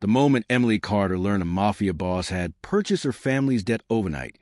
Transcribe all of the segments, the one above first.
The moment Emily Carter learned a Mafia boss had purchased her family's debt overnight,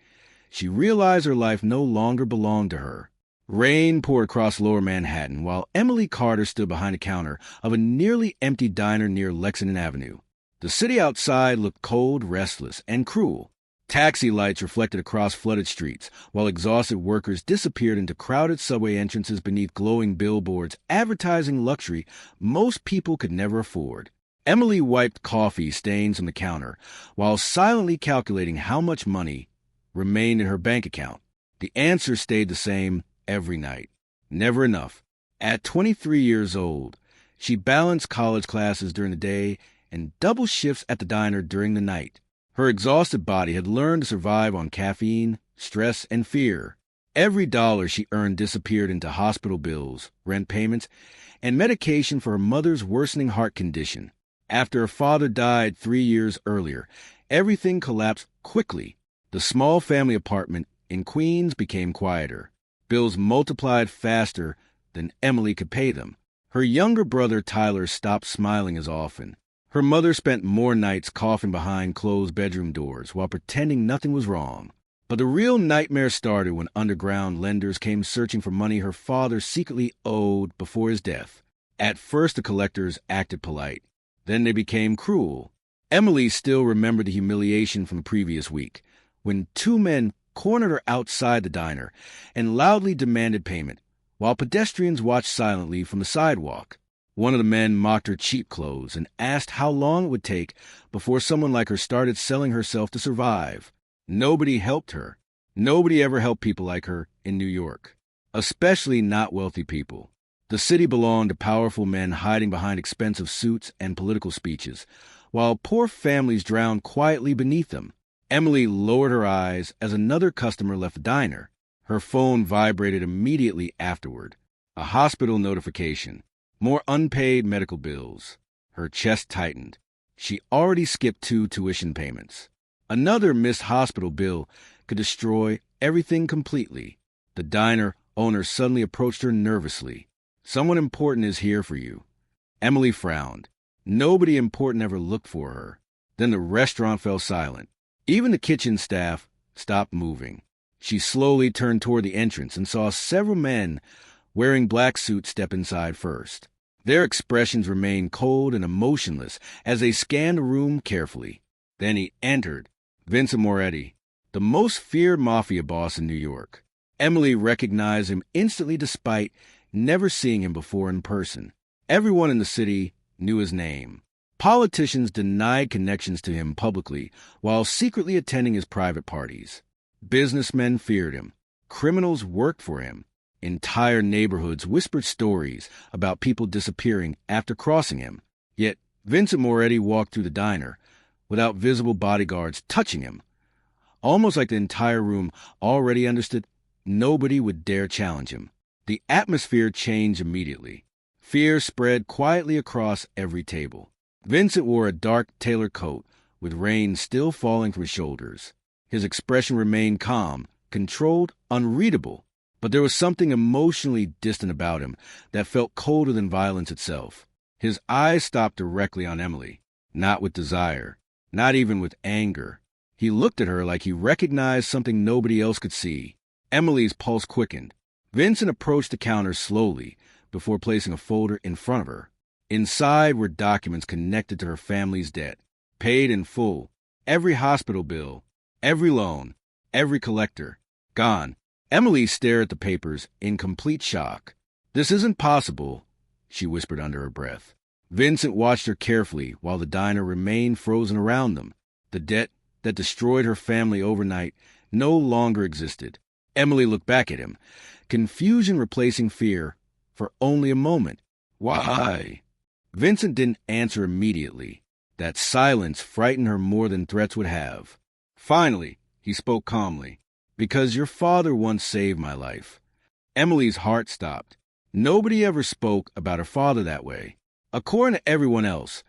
she realized her life no longer belonged to her. Rain poured across lower Manhattan while Emily Carter stood behind the counter of a nearly empty diner near Lexington Avenue. The city outside looked cold, restless, and cruel. Taxi lights reflected across flooded streets, while exhausted workers disappeared into crowded subway entrances beneath glowing billboards advertising luxury most people could never afford. Emily wiped coffee stains on the counter while silently calculating how much money remained in her bank account. The answer stayed the same every night. Never enough. At 23 years old, she balanced college classes during the day and double shifts at the diner during the night. Her exhausted body had learned to survive on caffeine, stress, and fear. Every dollar she earned disappeared into hospital bills, rent payments, and medication for her mother's worsening heart condition. After her father died 3 years earlier, everything collapsed quickly. The small family apartment in Queens became quieter. Bills multiplied faster than Emily could pay them. Her younger brother Tyler stopped smiling as often. Her mother spent more nights coughing behind closed bedroom doors while pretending nothing was wrong. But the real nightmare started when underground lenders came searching for money her father secretly owed before his death. At first, the collectors acted polite. Then they became cruel. Emily still remembered the humiliation from the previous week, when two men cornered her outside the diner and loudly demanded payment, while pedestrians watched silently from the sidewalk. One of the men mocked her cheap clothes and asked how long it would take before someone like her started selling herself to survive. Nobody helped her. Nobody ever helped people like her in New York, especially not wealthy people. The city belonged to powerful men hiding behind expensive suits and political speeches, while poor families drowned quietly beneath them. Emily lowered her eyes as another customer left the diner. Her phone vibrated immediately afterward. A hospital notification. More unpaid medical bills. Her chest tightened. She already skipped 2 tuition payments. Another missed hospital bill could destroy everything completely. The diner owner suddenly approached her nervously. "Someone important is here for you." Emily frowned. Nobody important ever looked for her. Then the restaurant fell silent. Even the kitchen staff stopped moving. She slowly turned toward the entrance and saw several men wearing black suits step inside first. Their expressions remained cold and emotionless as they scanned the room carefully. Then he entered, Vincent Moretti, the most feared Mafia boss in New York. Emily recognized him instantly despite never seeing him before in person. Everyone in the city knew his name. Politicians denied connections to him publicly while secretly attending his private parties. Businessmen feared him. Criminals worked for him. Entire neighborhoods whispered stories about people disappearing after crossing him. Yet Vincent Moretti walked through the diner without visible bodyguards touching him, almost like the entire room already understood nobody would dare challenge him. The atmosphere changed immediately. Fear spread quietly across every table. Vincent wore a dark tailored coat with rain still falling from his shoulders. His expression remained calm, controlled, unreadable. But there was something emotionally distant about him that felt colder than violence itself. His eyes stopped directly on Emily, not with desire, not even with anger. He looked at her like he recognized something nobody else could see. Emily's pulse quickened. Vincent approached the counter slowly before placing a folder in front of her. Inside were documents connected to her family's debt, paid in full, every hospital bill, every loan, every collector, gone. Emily stared at the papers in complete shock. "This isn't possible," she whispered under her breath. Vincent watched her carefully while the diner remained frozen around them. The debt that destroyed her family overnight no longer existed. Emily looked back at him, confusion replacing fear for only a moment. "Why?" Vincent didn't answer immediately. That silence frightened her more than threats would have. Finally, he spoke calmly. "Because your father once saved my life." Emily's heart stopped. Nobody ever spoke about her father that way. According to everyone else,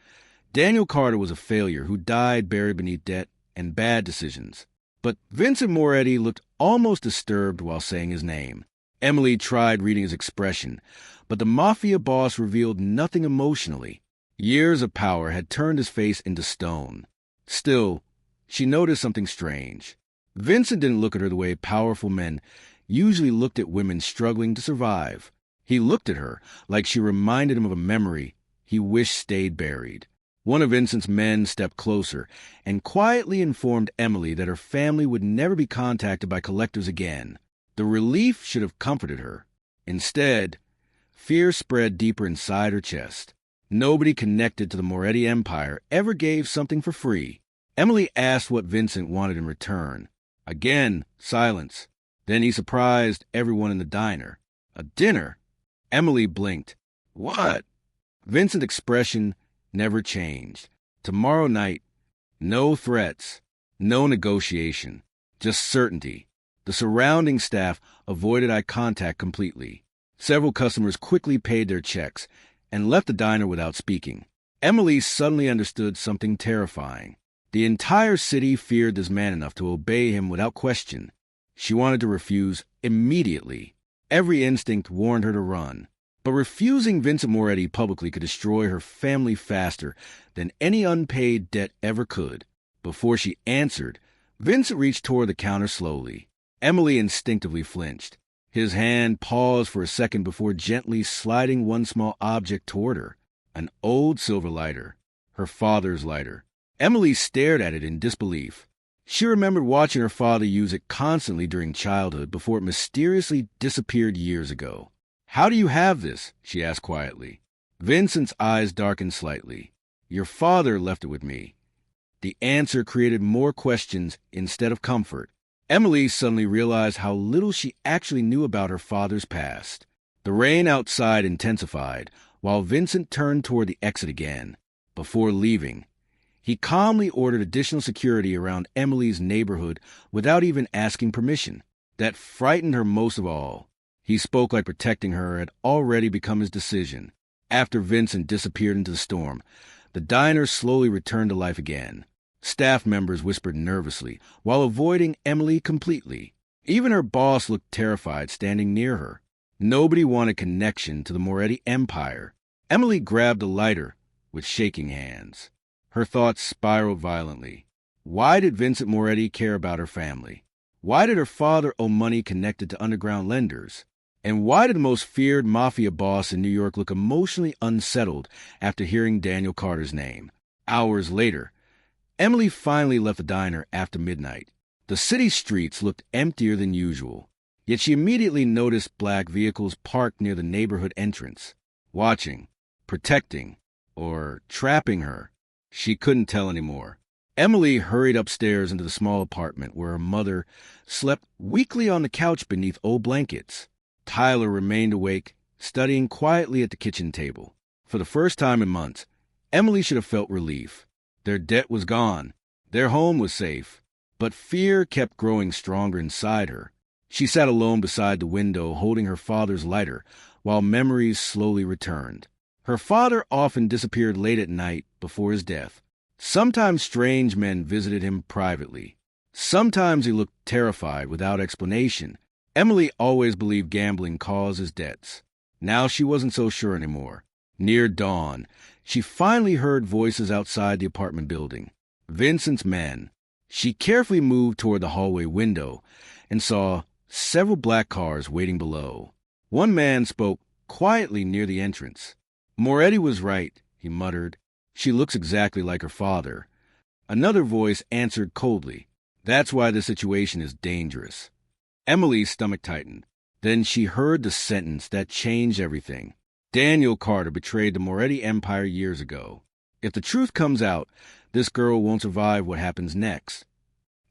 Daniel Carter was a failure who died buried beneath debt and bad decisions. But Vincent Moretti looked almost disturbed while saying his name. Emily tried reading his expression, but the Mafia boss revealed nothing emotionally. Years of power had turned his face into stone. Still, she noticed something strange. Vincent didn't look at her the way powerful men usually looked at women struggling to survive. He looked at her like she reminded him of a memory he wished stayed buried. One of Vincent's men stepped closer and quietly informed Emily that her family would never be contacted by collectors again. The relief should have comforted her. Instead, fear spread deeper inside her chest. Nobody connected to the Moretti Empire ever gave something for free. Emily asked what Vincent wanted in return. Again, silence. Then he surprised everyone in the diner. A dinner? Emily blinked. What? Vincent's expression never changed. Tomorrow night, no threats, no negotiation, just certainty. The surrounding staff avoided eye contact completely. Several customers quickly paid their checks and left the diner without speaking. Emily suddenly understood something terrifying. The entire city feared this man enough to obey him without question. She wanted to refuse immediately. Every instinct warned her to run. But refusing Vincent Moretti publicly could destroy her family faster than any unpaid debt ever could. Before she answered, Vincent reached toward the counter slowly. Emily instinctively flinched. His hand paused for a second before gently sliding one small object toward her. An old silver lighter. Her father's lighter. Emily stared at it in disbelief. She remembered watching her father use it constantly during childhood before it mysteriously disappeared years ago. How do you have this? She asked quietly. Vincent's eyes darkened slightly. Your father left it with me. The answer created more questions instead of comfort. Emily suddenly realized how little she actually knew about her father's past. The rain outside intensified, while Vincent turned toward the exit again. Before leaving, he calmly ordered additional security around Emily's neighborhood without even asking permission. That frightened her most of all. He spoke like protecting her had already become his decision. After Vincent disappeared into the storm, the diner slowly returned to life again. Staff members whispered nervously, while avoiding Emily completely. Even her boss looked terrified standing near her. Nobody wanted connection to the Moretti Empire. Emily grabbed a lighter with shaking hands. Her thoughts spiraled violently. Why did Vincent Moretti care about her family? Why did her father owe money connected to underground lenders? And why did the most feared Mafia boss in New York look emotionally unsettled after hearing Daniel Carter's name? Hours later, Emily finally left the diner after midnight. The city streets looked emptier than usual, yet she immediately noticed black vehicles parked near the neighborhood entrance, watching, protecting, or trapping her. She couldn't tell anymore. Emily hurried upstairs into the small apartment where her mother slept weakly on the couch beneath old blankets. Tyler remained awake, studying quietly at the kitchen table. For the first time in months, Emily should have felt relief. Their debt was gone. Their home was safe. But fear kept growing stronger inside her. She sat alone beside the window, holding her father's lighter, while memories slowly returned. Her father often disappeared late at night before his death. Sometimes strange men visited him privately. Sometimes he looked terrified without explanation. Emily always believed gambling caused his debts. Now she wasn't so sure anymore. Near dawn, she finally heard voices outside the apartment building. Vincent's men. She carefully moved toward the hallway window and saw several black cars waiting below. One man spoke quietly near the entrance. Moretti was right, he muttered. She looks exactly like her father. Another voice answered coldly. That's why the situation is dangerous. Emily's stomach tightened. Then she heard the sentence that changed everything. Daniel Carter betrayed the Moretti Empire years ago. If the truth comes out, this girl won't survive what happens next.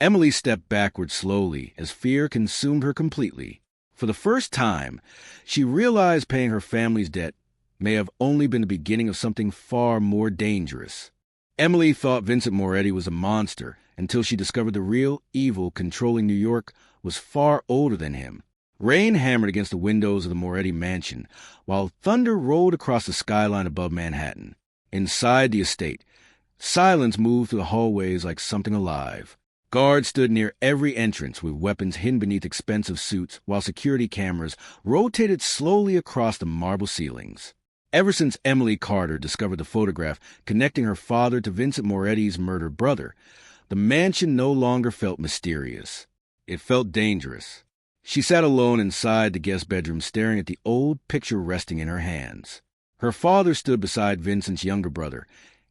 Emily stepped backward slowly as fear consumed her completely. For the first time, she realized paying her family's debt may have only been the beginning of something far more dangerous. Emily thought Vincent Moretti was a monster until she discovered the real evil controlling New York was far older than him. Rain hammered against the windows of the Moretti mansion, while thunder rolled across the skyline above Manhattan. Inside the estate, silence moved through the hallways like something alive. Guards stood near every entrance with weapons hidden beneath expensive suits, while security cameras rotated slowly across the marble ceilings. Ever since Emily Carter discovered the photograph connecting her father to Vincent Moretti's murdered brother, the mansion no longer felt mysterious. It felt dangerous. She sat alone inside the guest bedroom staring at the old picture resting in her hands. Her father stood beside Vincent's younger brother,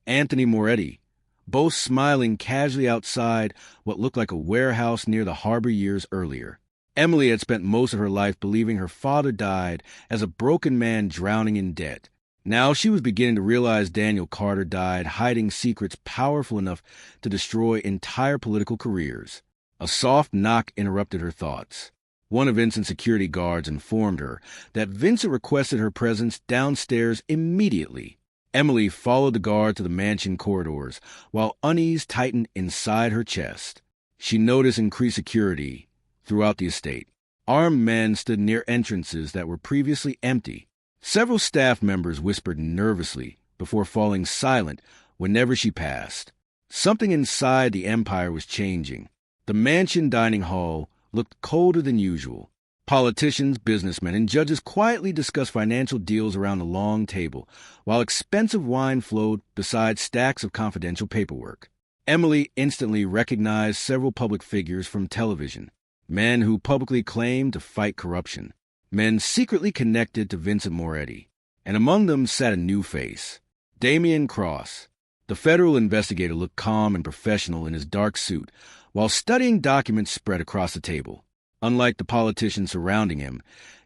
Anthony Moretti, both smiling casually outside what looked like a warehouse near the harbor years earlier. Emily had spent most of her life believing her father died as a broken man drowning in debt. Now she was beginning to realize Daniel Carter died hiding secrets powerful enough to destroy entire political careers. A soft knock interrupted her thoughts. One of Vincent's security guards informed her that Vincent requested her presence downstairs immediately. Emily followed the guard to the mansion corridors, while unease tightened inside her chest. She noticed increased security throughout the estate. Armed men stood near entrances that were previously empty. Several staff members whispered nervously before falling silent whenever she passed. Something inside the empire was changing. The mansion dining hall looked colder than usual. Politicians, businessmen, and judges quietly discussed financial deals around the long table, while expensive wine flowed beside stacks of confidential paperwork. Emily instantly recognized several public figures from television, men who publicly claimed to fight corruption, men secretly connected to Vincent Moretti, and among them sat a new face, Damian Cross. The federal investigator looked calm and professional in his dark suit, while studying documents spread across the table. Unlike the politicians surrounding him,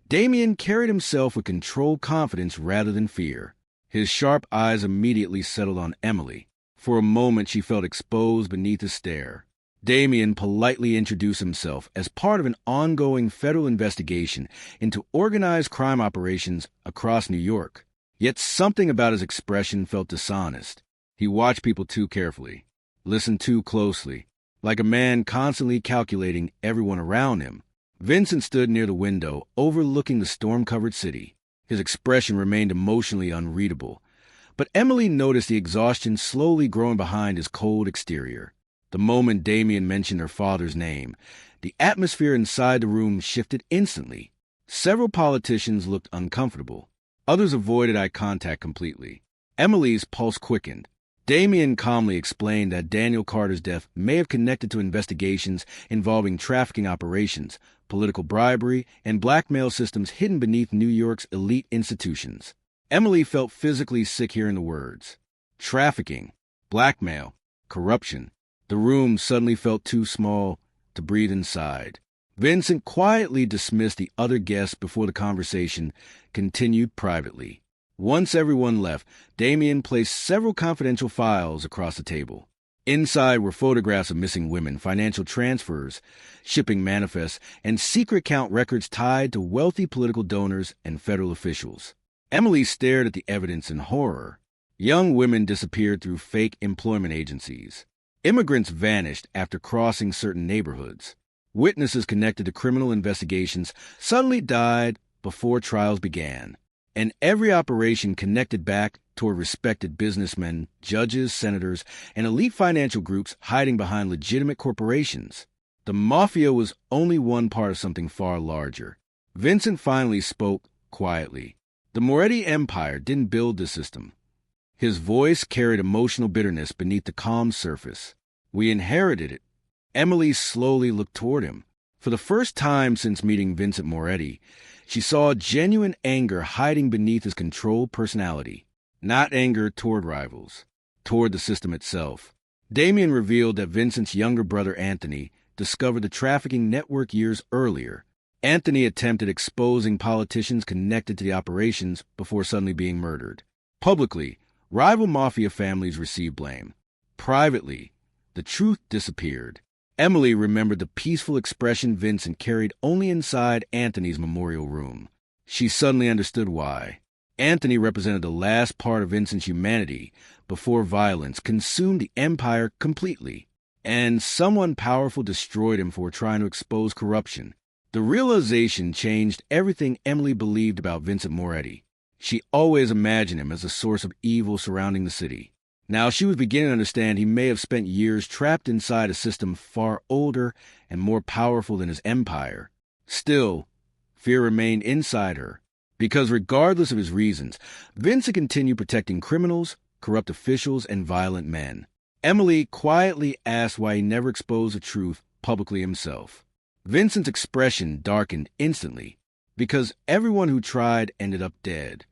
Damian carried himself with controlled confidence rather than fear. His sharp eyes immediately settled on Emily. For a moment she felt exposed beneath his stare. Damian politely introduced himself as part of an ongoing federal investigation into organized crime operations across New York. Yet something about his expression felt dishonest. He watched people too carefully, listened too closely, like a man constantly calculating everyone around him. Vincent stood near the window, overlooking the storm-covered city. His expression remained emotionally unreadable, but Emily noticed the exhaustion slowly growing behind his cold exterior. The moment Damian mentioned her father's name, the atmosphere inside the room shifted instantly. Several politicians looked uncomfortable. Others avoided eye contact completely. Emily's pulse quickened. Damian calmly explained that Daniel Carter's death may have connected to investigations involving trafficking operations, political bribery, and blackmail systems hidden beneath New York's elite institutions. Emily felt physically sick hearing the words. Trafficking, blackmail, corruption. The room suddenly felt too small to breathe inside. Vincent quietly dismissed the other guests before the conversation continued privately. Once everyone left, Damian placed several confidential files across the table. Inside were photographs of missing women, financial transfers, shipping manifests, and secret account records tied to wealthy political donors and federal officials. Emily stared at the evidence in horror. Young women disappeared through fake employment agencies. Immigrants vanished after crossing certain neighborhoods. Witnesses connected to criminal investigations suddenly died before trials began. And every operation connected back toward respected businessmen, judges, senators, and elite financial groups hiding behind legitimate corporations. The Mafia was only one part of something far larger. Vincent finally spoke quietly. The Moretti Empire didn't build this system. His voice carried emotional bitterness beneath the calm surface. We inherited it. Emily slowly looked toward him. For the first time since meeting Vincent Moretti, she saw genuine anger hiding beneath his controlled personality. Not anger toward rivals, toward the system itself. Damian revealed that Vincent's younger brother Anthony discovered the trafficking network years earlier. Anthony attempted exposing politicians connected to the operations before suddenly being murdered. Publicly, rival mafia families received blame. Privately, the truth disappeared. Emily remembered the peaceful expression Vincent carried only inside Anthony's memorial room. She suddenly understood why. Anthony represented the last part of Vincent's humanity before violence consumed the empire completely, and someone powerful destroyed him for trying to expose corruption. The realization changed everything Emily believed about Vincent Moretti. She always imagined him as a source of evil surrounding the city. Now she was beginning to understand he may have spent years trapped inside a system far older and more powerful than his empire. Still, fear remained inside her. Because regardless of his reasons, Vincent continued protecting criminals, corrupt officials, and violent men. Emily quietly asked why he never exposed the truth publicly himself. Vincent's expression darkened instantly, because everyone who tried ended up dead.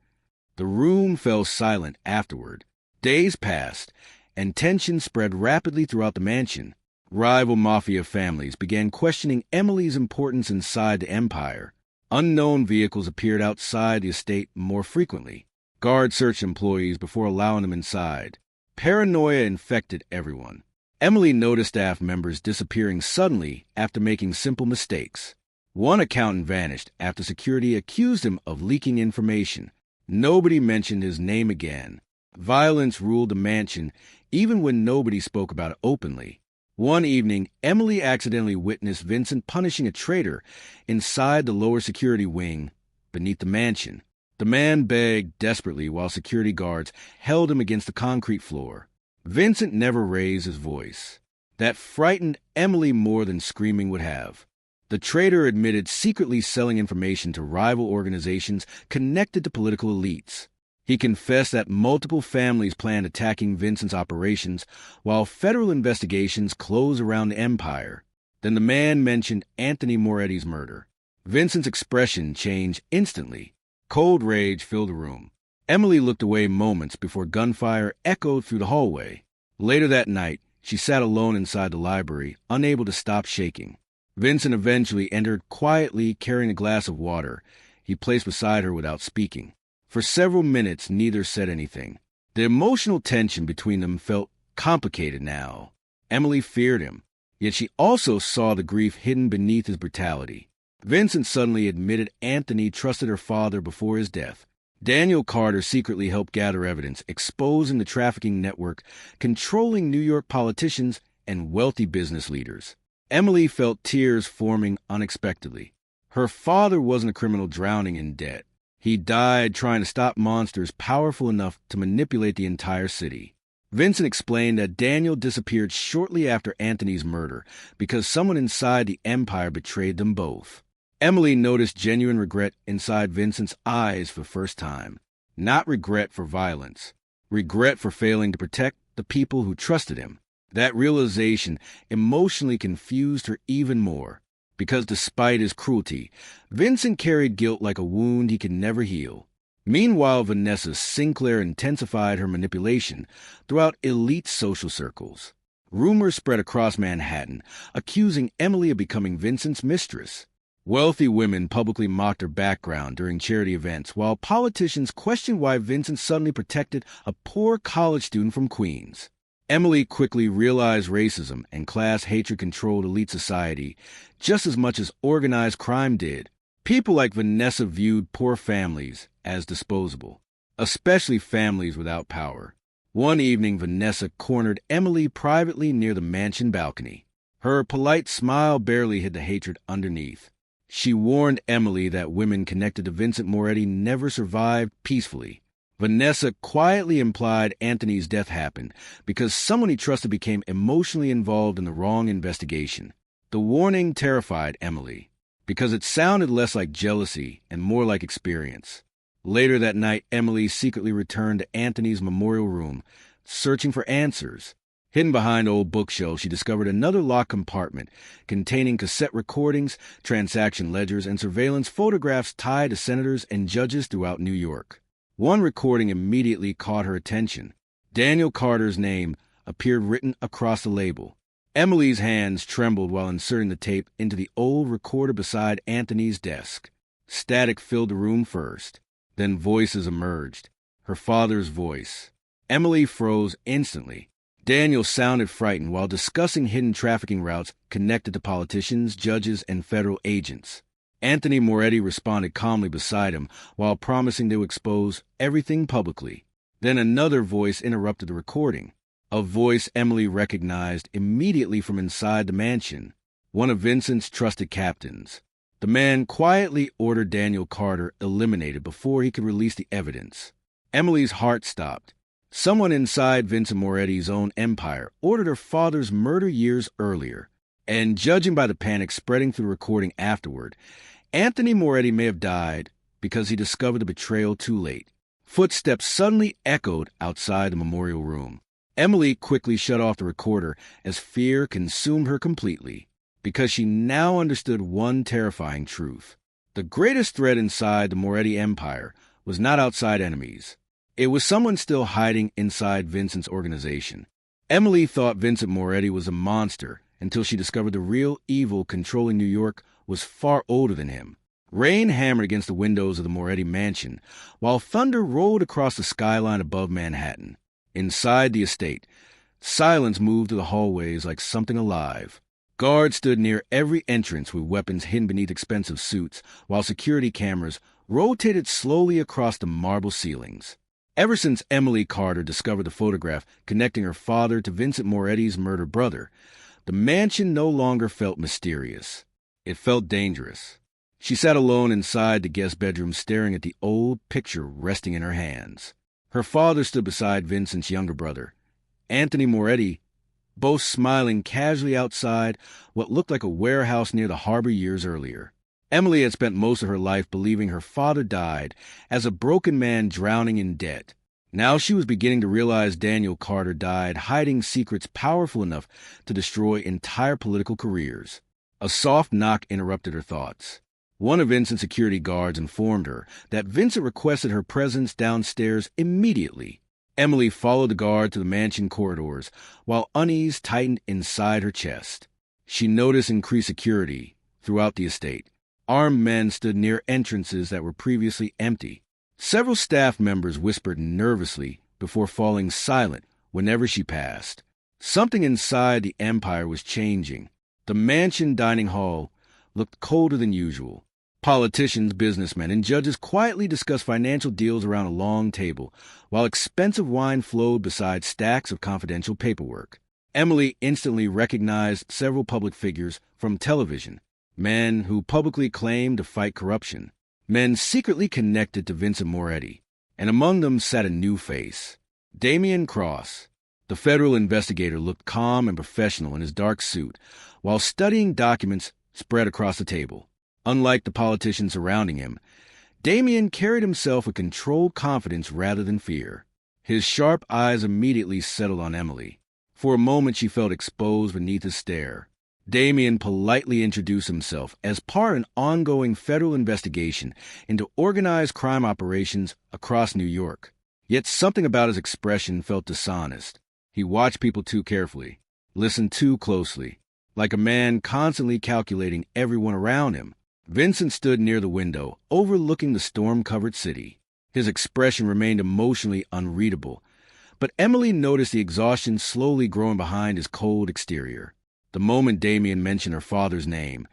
The room fell silent afterward. Days passed, and tension spread rapidly throughout the mansion. Rival mafia families began questioning Emily's importance inside the empire. Unknown vehicles appeared outside the estate more frequently. Guards searched employees before allowing them inside. Paranoia infected everyone. Emily noticed staff members disappearing suddenly after making simple mistakes. One accountant vanished after security accused him of leaking information. Nobody mentioned his name again. Violence ruled the mansion, even when nobody spoke about it openly. One evening, Emily accidentally witnessed Vincent punishing a traitor inside the lower security wing beneath the mansion. The man begged desperately while security guards held him against the concrete floor. Vincent never raised his voice. That frightened Emily more than screaming would have. The traitor admitted secretly selling information to rival organizations connected to political elites. He confessed that multiple families planned attacking Vincent's operations while federal investigations closed around the empire. Then the man mentioned Anthony Moretti's murder. Vincent's expression changed instantly. Cold rage filled the room. Emily looked away moments before gunfire echoed through the hallway. Later that night, she sat alone inside the library, unable to stop shaking. Vincent eventually entered quietly, carrying a glass of water. He placed beside her without speaking. For several minutes, neither said anything. The emotional tension between them felt complicated now. Emily feared him, yet she also saw the grief hidden beneath his brutality. Vincent suddenly admitted Anthony trusted her father before his death. Daniel Carter secretly helped gather evidence, exposing the trafficking network, controlling New York politicians and wealthy business leaders. Emily felt tears forming unexpectedly. Her father wasn't a criminal drowning in debt. He died trying to stop monsters powerful enough to manipulate the entire city. Vincent explained that Daniel disappeared shortly after Anthony's murder because someone inside the empire betrayed them both. Emily noticed genuine regret inside Vincent's eyes for the first time. Not regret for violence. Regret for failing to protect the people who trusted him. That realization emotionally confused her even more. Because despite his cruelty, Vincent carried guilt like a wound he could never heal. Meanwhile, Vanessa Sinclair intensified her manipulation throughout elite social circles. Rumors spread across Manhattan, accusing Emily of becoming Vincent's mistress. Wealthy women publicly mocked her background during charity events, while politicians questioned why Vincent suddenly protected a poor college student from Queens. Emily quickly realized racism and class hatred controlled elite society just as much as organized crime did. People like Vanessa viewed poor families as disposable, especially families without power. One evening, Vanessa cornered Emily privately near the mansion balcony. Her polite smile barely hid the hatred underneath. She warned Emily that women connected to Vincent Moretti never survived peacefully. Vanessa quietly implied Anthony's death happened because someone he trusted became emotionally involved in the wrong investigation. The warning terrified Emily because it sounded less like jealousy and more like experience. Later that night, Emily secretly returned to Anthony's memorial room, searching for answers. Hidden behind old bookshelves, she discovered another locked compartment containing cassette recordings, transaction ledgers, and surveillance photographs tied to senators and judges throughout New York. One recording immediately caught her attention. Daniel Carter's name appeared written across the label. Emily's hands trembled while inserting the tape into the old recorder beside Anthony's desk. Static filled the room first. Then voices emerged. Her father's voice. Emily froze instantly. Daniel sounded frightened while discussing hidden trafficking routes connected to politicians, judges, and federal agents. Anthony Moretti responded calmly beside him while promising to expose everything publicly. Then another voice interrupted the recording, a voice Emily recognized immediately from inside the mansion, one of Vincent's trusted captains. The man quietly ordered Daniel Carter eliminated before he could release the evidence. Emily's heart stopped. Someone inside Vincent Moretti's own empire ordered her father's murder years earlier. And judging by the panic spreading through the recording afterward, Anthony Moretti may have died, because he discovered the betrayal too late. Footsteps suddenly echoed outside the memorial room. Emily quickly shut off the recorder as fear consumed her completely, because she now understood one terrifying truth. The greatest threat inside the Moretti empire was not outside enemies. It was someone still hiding inside Vincent's organization. Emily thought Vincent Moretti was a monster until she discovered the real evil controlling New York was far older than him. Rain hammered against the windows of the Moretti mansion, while thunder rolled across the skyline above Manhattan. Inside the estate, silence moved through the hallways like something alive. Guards stood near every entrance with weapons hidden beneath expensive suits, while security cameras rotated slowly across the marble ceilings. Ever since Emily Carter discovered the photograph connecting her father to Vincent Moretti's murdered brother, the mansion no longer felt mysterious. It felt dangerous. She sat alone inside the guest bedroom staring at the old picture resting in her hands. Her father stood beside Vincent's younger brother, Anthony Moretti, both smiling casually outside what looked like a warehouse near the harbor years earlier. Emily had spent most of her life believing her father died as a broken man drowning in debt. Now she was beginning to realize Daniel Carter died hiding secrets powerful enough to destroy entire political careers. A soft knock interrupted her thoughts. One of Vincent's security guards informed her that Vincent requested her presence downstairs immediately. Emily followed the guard to the mansion corridors, while unease tightened inside her chest. She noticed increased security throughout the estate. Armed men stood near entrances that were previously empty. Several staff members whispered nervously before falling silent whenever she passed. Something inside the empire was changing. The mansion dining hall looked colder than usual. Politicians, businessmen, and judges quietly discussed financial deals around a long table, while expensive wine flowed beside stacks of confidential paperwork. Emily instantly recognized several public figures from television, men who publicly claimed to fight corruption, men secretly connected to Vincent Moretti, and among them sat a new face, Damian Cross. The federal investigator looked calm and professional in his dark suit, while studying documents spread across the table. Unlike the politicians surrounding him, Damian carried himself with controlled confidence rather than fear. His sharp eyes immediately settled on Emily. For a moment she felt exposed beneath his stare. Damian politely introduced himself as part of an ongoing federal investigation into organized crime operations across New York. Yet something about his expression felt dishonest. He watched people too carefully, listened too closely, like a man constantly calculating everyone around him. Vincent stood near the window, overlooking the storm-covered city. His expression remained emotionally unreadable, but Emily noticed the exhaustion slowly growing behind his cold exterior. The moment Damian mentioned her father's name,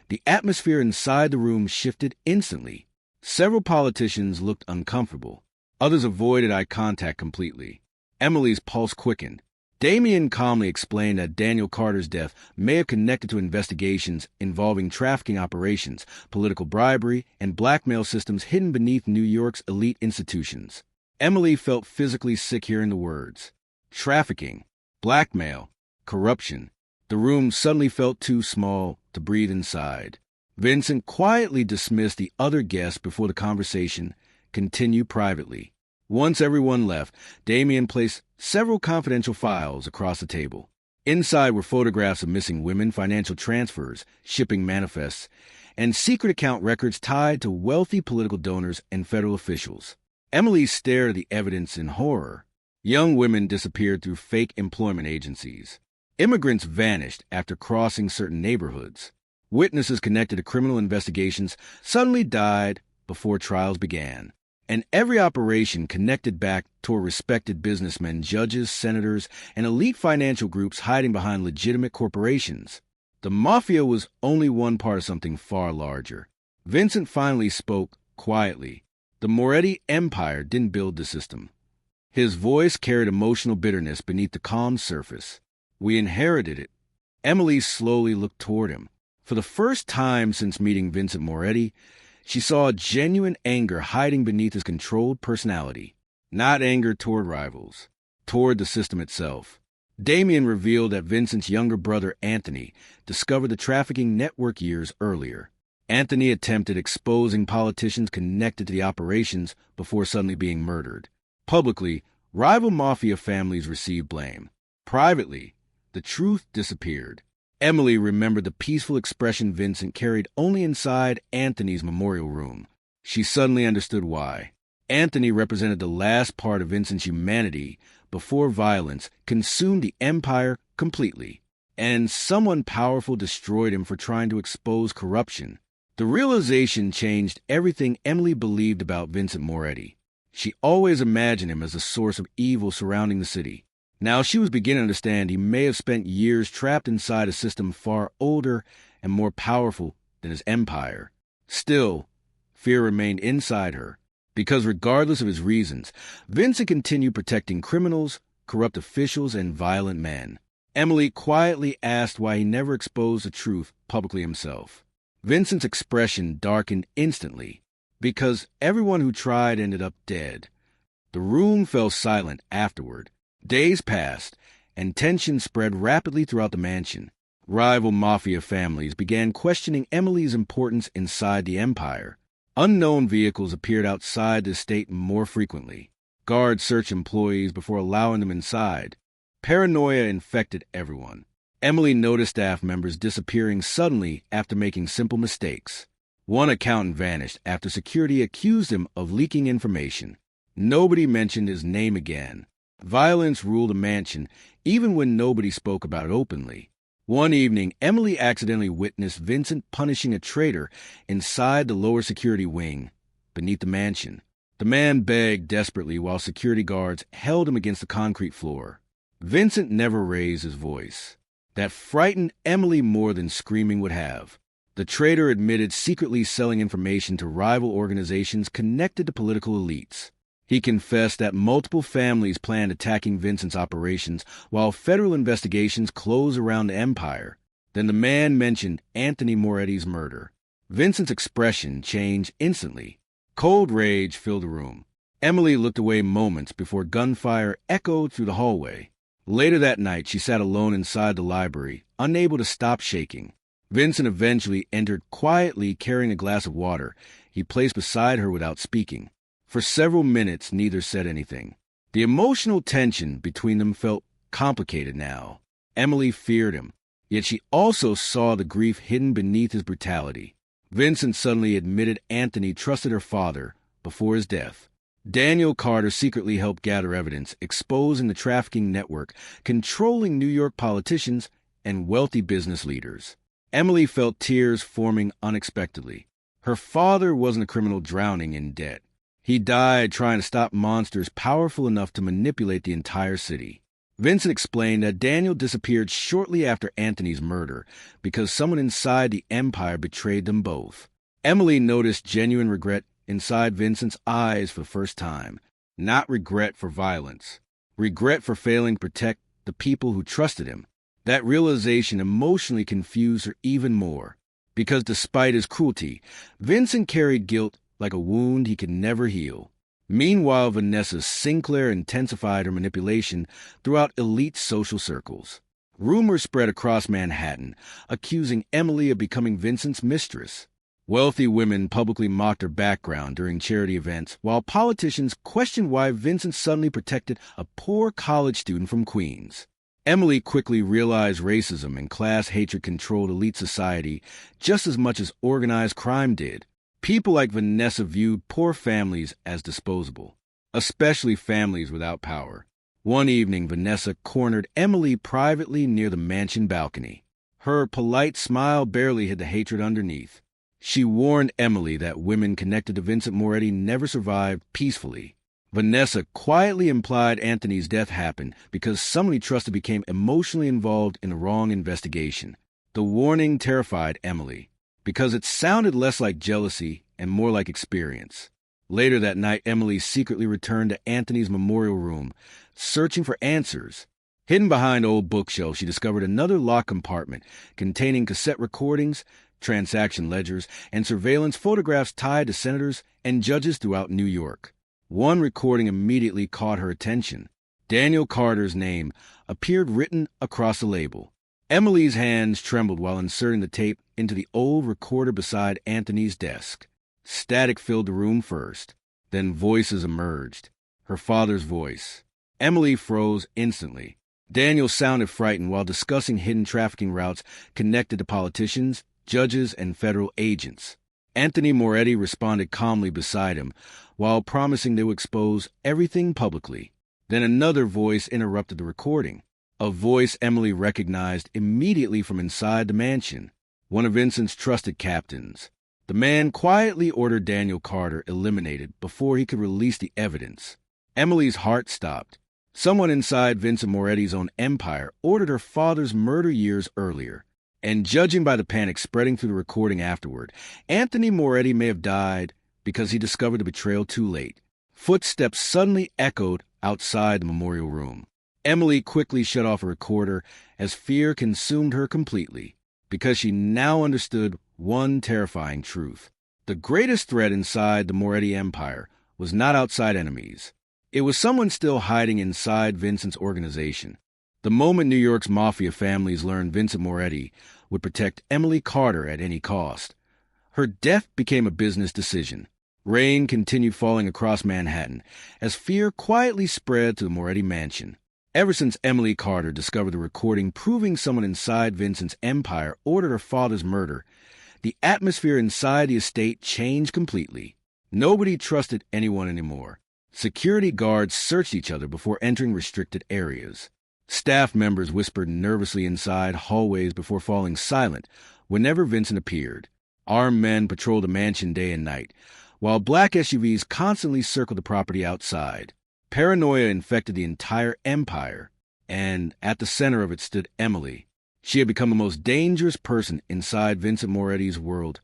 the atmosphere inside the room shifted instantly. Several politicians looked uncomfortable. Others avoided eye contact completely. Emily's pulse quickened. Damian calmly explained that Daniel Carter's death may have connected to investigations involving trafficking operations, political bribery, and blackmail systems hidden beneath New York's elite institutions. Emily felt physically sick hearing the words. Trafficking, blackmail, corruption. The room suddenly felt too small to breathe inside. Vincent quietly dismissed the other guests before the conversation continued privately. Once everyone left, Damian placed several confidential files across the table. Inside were photographs of missing women, financial transfers, shipping manifests, and secret account records tied to wealthy political donors and federal officials. Emily stared at the evidence in horror. Young women disappeared through fake employment agencies. Immigrants vanished after crossing certain neighborhoods. Witnesses connected to criminal investigations suddenly died before trials began. And every operation connected back toward respected businessmen, judges, senators, and elite financial groups hiding behind legitimate corporations. The Mafia was only one part of something far larger. Vincent finally spoke quietly. The Moretti Empire didn't build the system. His voice carried emotional bitterness beneath the calm surface. We inherited it. Emily slowly looked toward him. For the first time since meeting Vincent Moretti, she saw genuine anger hiding beneath his controlled personality. Not anger toward rivals, toward the system itself. Damian revealed that Vincent's younger brother, Anthony, discovered the trafficking network years earlier. Anthony attempted exposing politicians connected to the operations before suddenly being murdered. Publicly, rival mafia families received blame. Privately, the truth disappeared. Emily remembered the peaceful expression Vincent carried only inside Anthony's memorial room. She suddenly understood why. Anthony represented the last part of Vincent's humanity before violence consumed the empire completely, and someone powerful destroyed him for trying to expose corruption. The realization changed everything Emily believed about Vincent Moretti. She always imagined him as a source of evil surrounding the city. Now she was beginning to understand he may have spent years trapped inside a system far older and more powerful than his empire. Still, fear remained inside her, because regardless of his reasons, Vincent continued protecting criminals, corrupt officials, and violent men. Emily quietly asked why he never exposed the truth publicly himself. Vincent's expression darkened instantly, because everyone who tried ended up dead. The room fell silent afterward. Days passed, and tension spread rapidly throughout the mansion. Rival mafia families began questioning Emily's importance inside the empire. Unknown vehicles appeared outside the estate more frequently. Guards searched employees before allowing them inside. Paranoia infected everyone. Emily noticed staff members disappearing suddenly after making simple mistakes. One accountant vanished after security accused him of leaking information. Nobody mentioned his name again. Violence ruled the mansion, even when nobody spoke about it openly. One evening, Emily accidentally witnessed Vincent punishing a traitor inside the lower security wing, beneath the mansion. The man begged desperately while security guards held him against the concrete floor. Vincent never raised his voice. That frightened Emily more than screaming would have. The traitor admitted secretly selling information to rival organizations connected to political elites. He confessed that multiple families planned attacking Vincent's operations while federal investigations closed around the empire. Then the man mentioned Anthony Moretti's murder. Vincent's expression changed instantly. Cold rage filled the room. Emily looked away moments before gunfire echoed through the hallway. Later that night, she sat alone inside the library, unable to stop shaking. Vincent eventually entered quietly carrying a glass of water he placed beside her without speaking. For several minutes, neither said anything. The emotional tension between them felt complicated now. Emily feared him, yet she also saw the grief hidden beneath his brutality. Vincent suddenly admitted Anthony trusted her father before his death. Daniel Carter secretly helped gather evidence, exposing the trafficking network, controlling New York politicians and wealthy business leaders. Emily felt tears forming unexpectedly. Her father wasn't a criminal drowning in debt. He died trying to stop monsters powerful enough to manipulate the entire city. Vincent explained that Daniel disappeared shortly after Anthony's murder because someone inside the empire betrayed them both. Emily noticed genuine regret inside Vincent's eyes for the first time. Not regret for violence. Regret for failing to protect the people who trusted him. That realization emotionally confused her even more, because despite his cruelty, Vincent carried guilt like a wound he could never heal. Meanwhile, Vanessa Sinclair intensified her manipulation throughout elite social circles. Rumors spread across Manhattan, accusing Emily of becoming Vincent's mistress. Wealthy women publicly mocked her background during charity events, while politicians questioned why Vincent suddenly protected a poor college student from Queens. Emily quickly realized racism and class hatred controlled elite society just as much as organized crime did. People like Vanessa viewed poor families as disposable, especially families without power. One evening, Vanessa cornered Emily privately near the mansion balcony. Her polite smile barely hid the hatred underneath. She warned Emily that women connected to Vincent Moretti never survived peacefully. Vanessa quietly implied Anthony's death happened because someone he trusted became emotionally involved in the wrong investigation. The warning terrified Emily, because it sounded less like jealousy and more like experience. Later that night, Emily secretly returned to Anthony's memorial room, searching for answers. Hidden behind old bookshelves, she discovered another locked compartment containing cassette recordings, transaction ledgers, and surveillance photographs tied to senators and judges throughout New York. One recording immediately caught her attention. Daniel Carter's name appeared written across the label. Emily's hands trembled while inserting the tape into the old recorder beside Anthony's desk. Static filled the room first. Then voices emerged. Her father's voice. Emily froze instantly. Daniel sounded frightened while discussing hidden trafficking routes connected to politicians, judges, and federal agents. Anthony Moretti responded calmly beside him, while promising they would expose everything publicly. Then another voice interrupted the recording, a voice Emily recognized immediately from inside the mansion, one of Vincent's trusted captains. The man quietly ordered Daniel Carter eliminated before he could release the evidence. Emily's heart stopped. Someone inside Vincent Moretti's own empire ordered her father's murder years earlier. And judging by the panic spreading through the recording afterward, Anthony Moretti may have died because he discovered the betrayal too late. Footsteps suddenly echoed outside the memorial room. Emily quickly shut off her recorder as fear consumed her completely, because she now understood one terrifying truth. The greatest threat inside the Moretti empire was not outside enemies. It was someone still hiding inside Vincent's organization. The moment New York's Mafia families learned Vincent Moretti would protect Emily Carter at any cost, her death became a business decision. Rain continued falling across Manhattan as fear quietly spread to the Moretti mansion. Ever since Emily Carter discovered the recording proving someone inside Vincent's empire ordered her father's murder, the atmosphere inside the estate changed completely. Nobody trusted anyone anymore. Security guards searched each other before entering restricted areas. Staff members whispered nervously inside hallways before falling silent whenever Vincent appeared. Armed men patrolled the mansion day and night, while black SUVs constantly circled the property outside. Paranoia infected the entire empire, and at the center of it stood Emily. She had become the most dangerous person inside Vincent Moretti's world,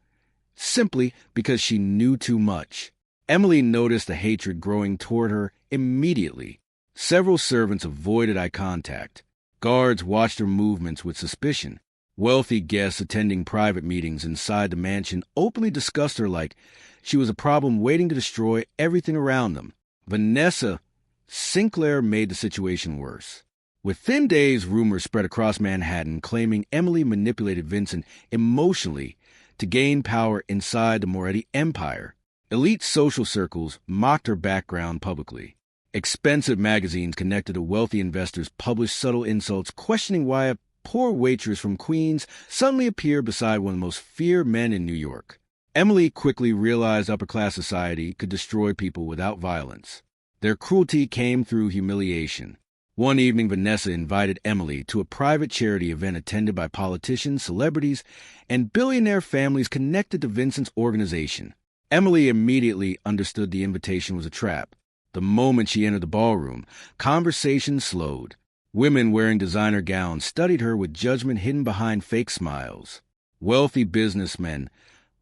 simply because she knew too much. Emily noticed the hatred growing toward her immediately. Several servants avoided eye contact. Guards watched her movements with suspicion. Wealthy guests attending private meetings inside the mansion openly discussed her like she was a problem waiting to destroy everything around them. Vanessa Sinclair made the situation worse. Within days, rumors spread across Manhattan claiming Emily manipulated Vincent emotionally to gain power inside the Moretti empire. Elite social circles mocked her background publicly. Expensive magazines connected to wealthy investors published subtle insults questioning why a poor waitress from Queens suddenly appeared beside one of the most feared men in New York. Emily quickly realized upper-class society could destroy people without violence. Their cruelty came through humiliation. One evening, Vanessa invited Emily to a private charity event attended by politicians, celebrities, and billionaire families connected to Vincent's organization. Emily immediately understood the invitation was a trap. The moment she entered the ballroom, conversation slowed. Women wearing designer gowns studied her with judgment hidden behind fake smiles. Wealthy businessmen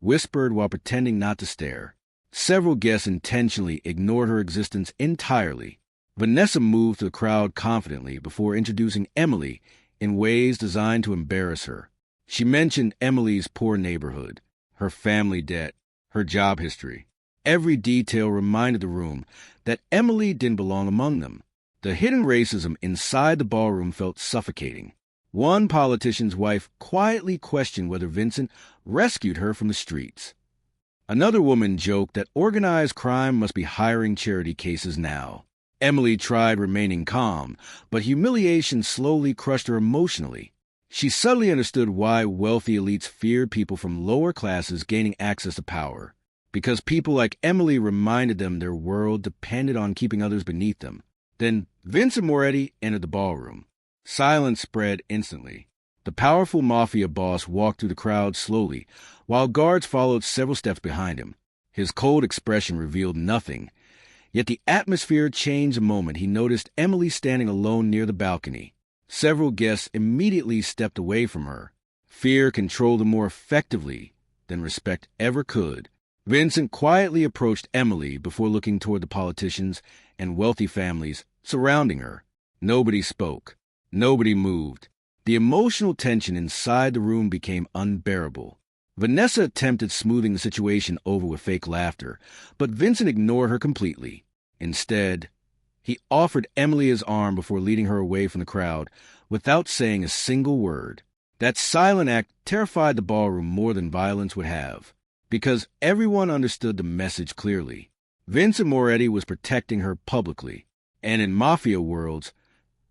whispered while pretending not to stare. Several guests intentionally ignored her existence entirely. Vanessa moved to the crowd confidently before introducing Emily in ways designed to embarrass her. She mentioned Emily's poor neighborhood, her family debt, her job history. Every detail reminded the room that Emily didn't belong among them. The hidden racism inside the ballroom felt suffocating. One politician's wife quietly questioned whether Vincent rescued her from the streets. Another woman joked that organized crime must be hiring charity cases now. Emily tried remaining calm, but humiliation slowly crushed her emotionally. She suddenly understood why wealthy elites feared people from lower classes gaining access to power. Because people like Emily reminded them their world depended on keeping others beneath them. Then Vincent Moretti entered the ballroom. Silence spread instantly. The powerful Mafia boss walked through the crowd slowly, while guards followed several steps behind him. His cold expression revealed nothing. Yet the atmosphere changed the moment he noticed Emily standing alone near the balcony. Several guests immediately stepped away from her. Fear controlled them more effectively than respect ever could. Vincent quietly approached Emily before looking toward the politicians and wealthy families surrounding her. Nobody spoke. Nobody moved. The emotional tension inside the room became unbearable. Vanessa attempted smoothing the situation over with fake laughter, but Vincent ignored her completely. Instead, he offered Emily his arm before leading her away from the crowd without saying a single word. That silent act terrified the ballroom more than violence would have, because everyone understood the message clearly. Vincent Moretti was protecting her publicly, and in Mafia worlds,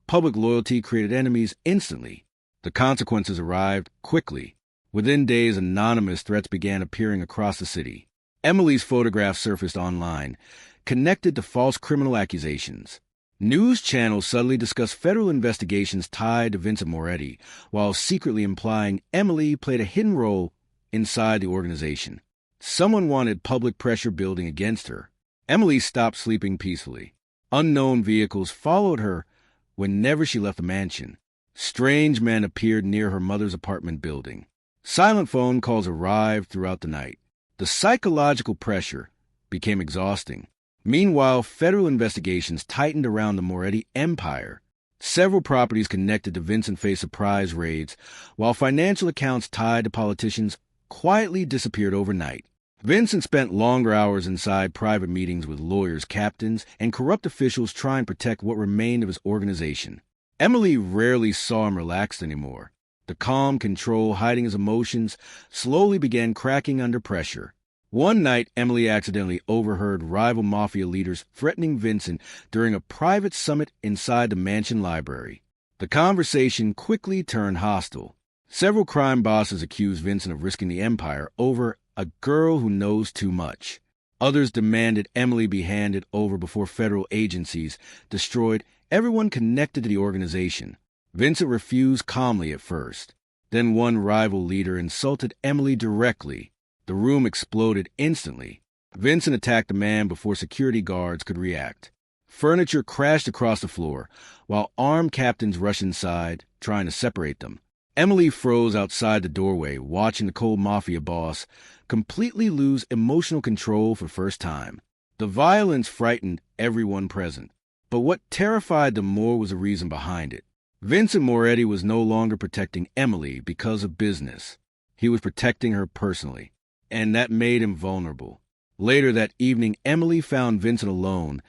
public loyalty created enemies instantly. The consequences arrived quickly. Within days, anonymous threats began appearing across the city. Emily's photograph surfaced online, connected to false criminal accusations. News channels subtly discussed federal investigations tied to Vincent Moretti, while secretly implying Emily played a hidden role inside the organization. Someone wanted public pressure building against her. Emily stopped sleeping peacefully. Unknown vehicles followed her whenever she left the mansion. Strange men appeared near her mother's apartment building. Silent phone calls arrived throughout the night. The psychological pressure became exhausting. Meanwhile, federal investigations tightened around the Moretti empire. Several properties connected to Vincent faced surprise raids, while financial accounts tied to politicians quietly disappeared overnight. Vincent spent longer hours inside private meetings with lawyers, captains, and corrupt officials trying to protect what remained of his organization. Emily rarely saw him relaxed anymore. The calm control hiding his emotions slowly began cracking under pressure. One night, Emily accidentally overheard rival mafia leaders threatening Vincent during a private summit inside the mansion library. The conversation quickly turned hostile. Several crime bosses accused Vincent of risking the empire over a girl who knows too much. Others demanded Emily be handed over before federal agencies destroyed everyone connected to the organization. Vincent refused calmly at first. Then one rival leader insulted Emily directly. The room exploded instantly. Vincent attacked the man before security guards could react. Furniture crashed across the floor, while armed captains rushed inside, trying to separate them. Emily froze outside the doorway, watching the cold mafia boss completely lose emotional control for the first time. The violence frightened everyone present, but what terrified them more was the reason behind it. Vincent Moretti was no longer protecting Emily because of business. He was protecting her personally, and that made him vulnerable. Later that evening, Emily found Vincent alone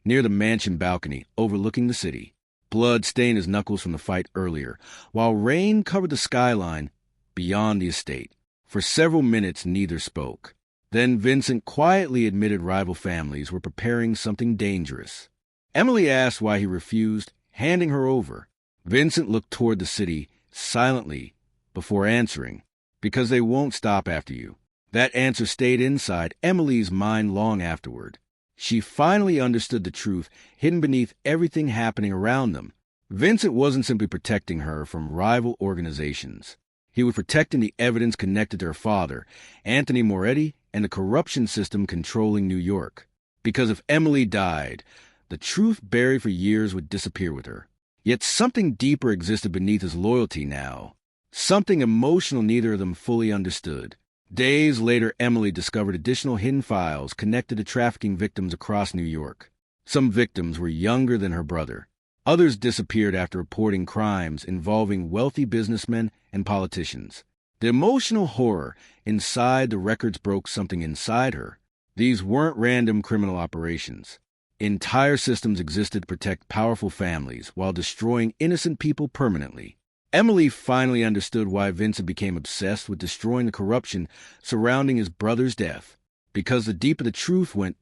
near the mansion balcony overlooking the city. Blood stained his knuckles from the fight earlier, while rain covered the skyline beyond the estate. For several minutes, neither spoke. Then Vincent quietly admitted rival families were preparing something dangerous. Emily asked why he refused handing her over. Vincent looked toward the city silently before answering, "Because they won't stop after you." That answer stayed inside Emily's mind long afterward. She finally understood the truth hidden beneath everything happening around them. Vincent wasn't simply protecting her from rival organizations. He was protecting the evidence connected to her father, Anthony Moretti, and the corruption system controlling New York. Because if Emily died, the truth buried for years would disappear with her. Yet something deeper existed beneath his loyalty now. Something emotional neither of them fully understood. Days later, Emily discovered additional hidden files connected to trafficking victims across New York. Some victims were younger than her brother. Others disappeared after reporting crimes involving wealthy businessmen and politicians. The emotional horror inside the records broke something inside her. These weren't random criminal operations. Entire systems existed to protect powerful families while destroying innocent people permanently. Emily finally understood why Vincent became obsessed with destroying the corruption surrounding his brother's death. Because the deeper the truth went,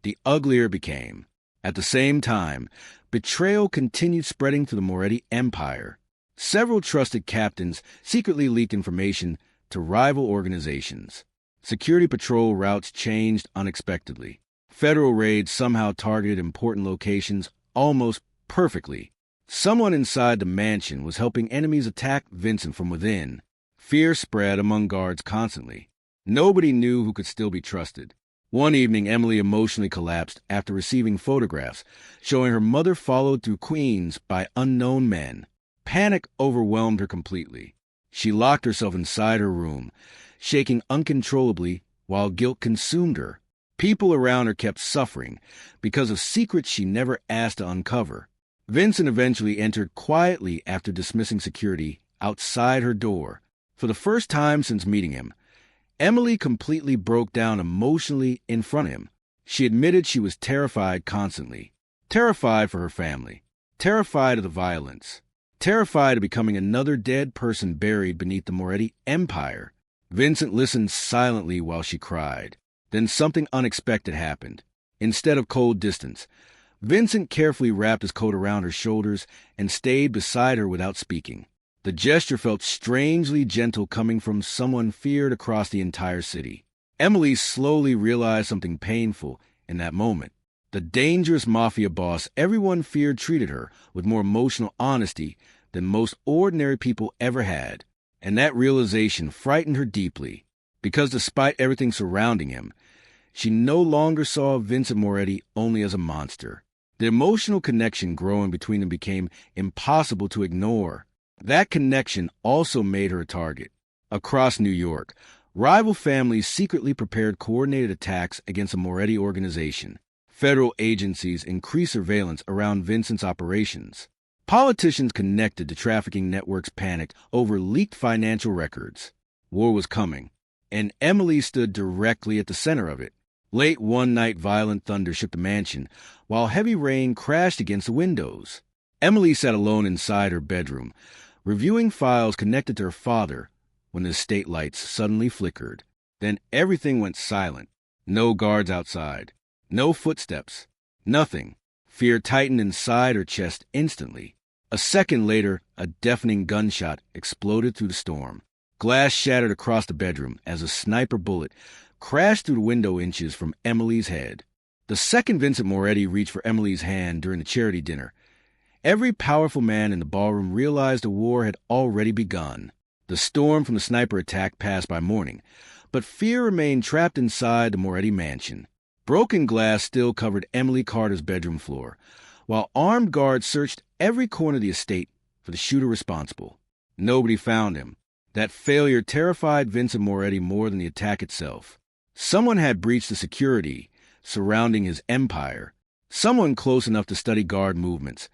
the uglier it became. At the same time, betrayal continued spreading through the Moretti empire. Several trusted captains secretly leaked information to rival organizations. Security patrol routes changed unexpectedly. Federal raids somehow targeted important locations almost perfectly. Someone inside the mansion was helping enemies attack Vincent from within. Fear spread among guards constantly. Nobody knew who could still be trusted. One evening, Emily emotionally collapsed after receiving photographs showing her mother followed through Queens by unknown men. Panic overwhelmed her completely. She locked herself inside her room, shaking uncontrollably while guilt consumed her. People around her kept suffering because of secrets she never asked to uncover. Vincent eventually entered quietly after dismissing security outside her door. For the first time since meeting him, Emily completely broke down emotionally in front of him. She admitted she was terrified constantly. Terrified for her family. Terrified of the violence. terrified of becoming another dead person buried beneath the Moretti empire. Vincent listened silently while she cried. Then something unexpected happened. Instead of cold distance, Vincent carefully wrapped his coat around her shoulders and stayed beside her without speaking. The gesture felt strangely gentle coming from someone feared across the entire city. Emily slowly realized something painful in that moment. The dangerous mafia boss everyone feared treated her with more emotional honesty than most ordinary people ever had. And that realization frightened her deeply, because despite everything surrounding him, she no longer saw Vincent Moretti only as a monster. The emotional connection growing between them became impossible to ignore. That connection also made her a target. Across New York, rival families secretly prepared coordinated attacks against the Moretti organization. Federal agencies increased surveillance around Vincent's operations. Politicians connected to trafficking networks panicked over leaked financial records. War was coming, and Emily stood directly at the center of it. Late one night, violent thunder shook the mansion, while heavy rain crashed against the windows. Emily sat alone inside her bedroom, reviewing files connected to her father, when the estate lights suddenly flickered. Then everything went silent. No guards outside. No footsteps. Nothing. Fear tightened inside her chest instantly. A second later, a deafening gunshot exploded through the storm. Glass shattered across the bedroom as a sniper bullet crashed through the window inches from Emily's head. The second Vincent Moretti reached for Emily's hand during the charity dinner, every powerful man in the ballroom realized the war had already begun. The storm from the sniper attack passed by morning, but fear remained trapped inside the Moretti mansion. Broken glass still covered Emily Carter's bedroom floor, while armed guards searched every corner of the estate for the shooter responsible. Nobody found him. That failure terrified Vincent Moretti more than the attack itself. Someone had breached the security surrounding his empire, someone close enough to study guard movements,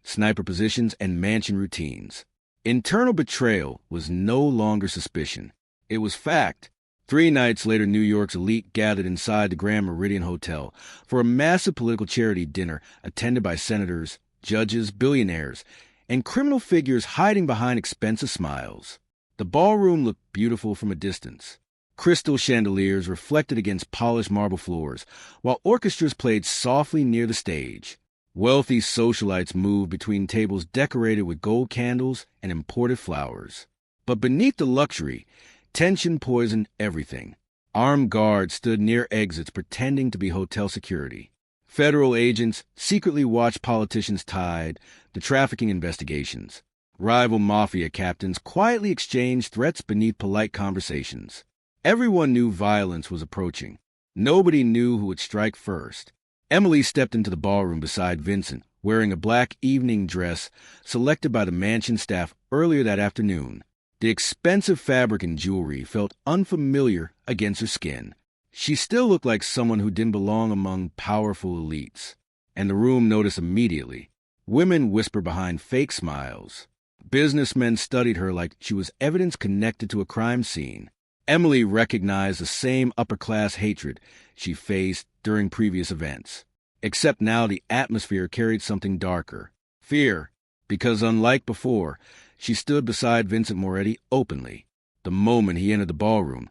sniper positions, and mansion routines. Internal betrayal was no longer suspicion. It was fact. 3 nights later, New York's elite gathered inside the Grand Meridian Hotel for a massive political charity dinner attended by senators, judges, billionaires, and criminal figures hiding behind expensive smiles. The ballroom looked beautiful from a distance. Crystal chandeliers reflected against polished marble floors, while orchestras played softly near the stage. Wealthy socialites moved between tables decorated with gold candles and imported flowers. But beneath the luxury, tension poisoned everything. Armed guards stood near exits pretending to be hotel security. Federal agents secretly watched politicians tied to trafficking investigations. Rival mafia captains quietly exchanged threats beneath polite conversations. Everyone knew violence was approaching. Nobody knew who would strike first. Emily stepped into the ballroom beside Vincent, wearing a black evening dress selected by the mansion staff earlier that afternoon. The expensive fabric and jewelry felt unfamiliar against her skin. She still looked like someone who didn't belong among powerful elites. And the room noticed immediately. Women whispered behind fake smiles. Businessmen studied her like she was evidence connected to a crime scene. Emily recognized the same upper-class hatred she faced during previous events. Except now the atmosphere carried something darker. Fear, because unlike before, she stood beside Vincent Moretti openly. The moment he entered the ballroom,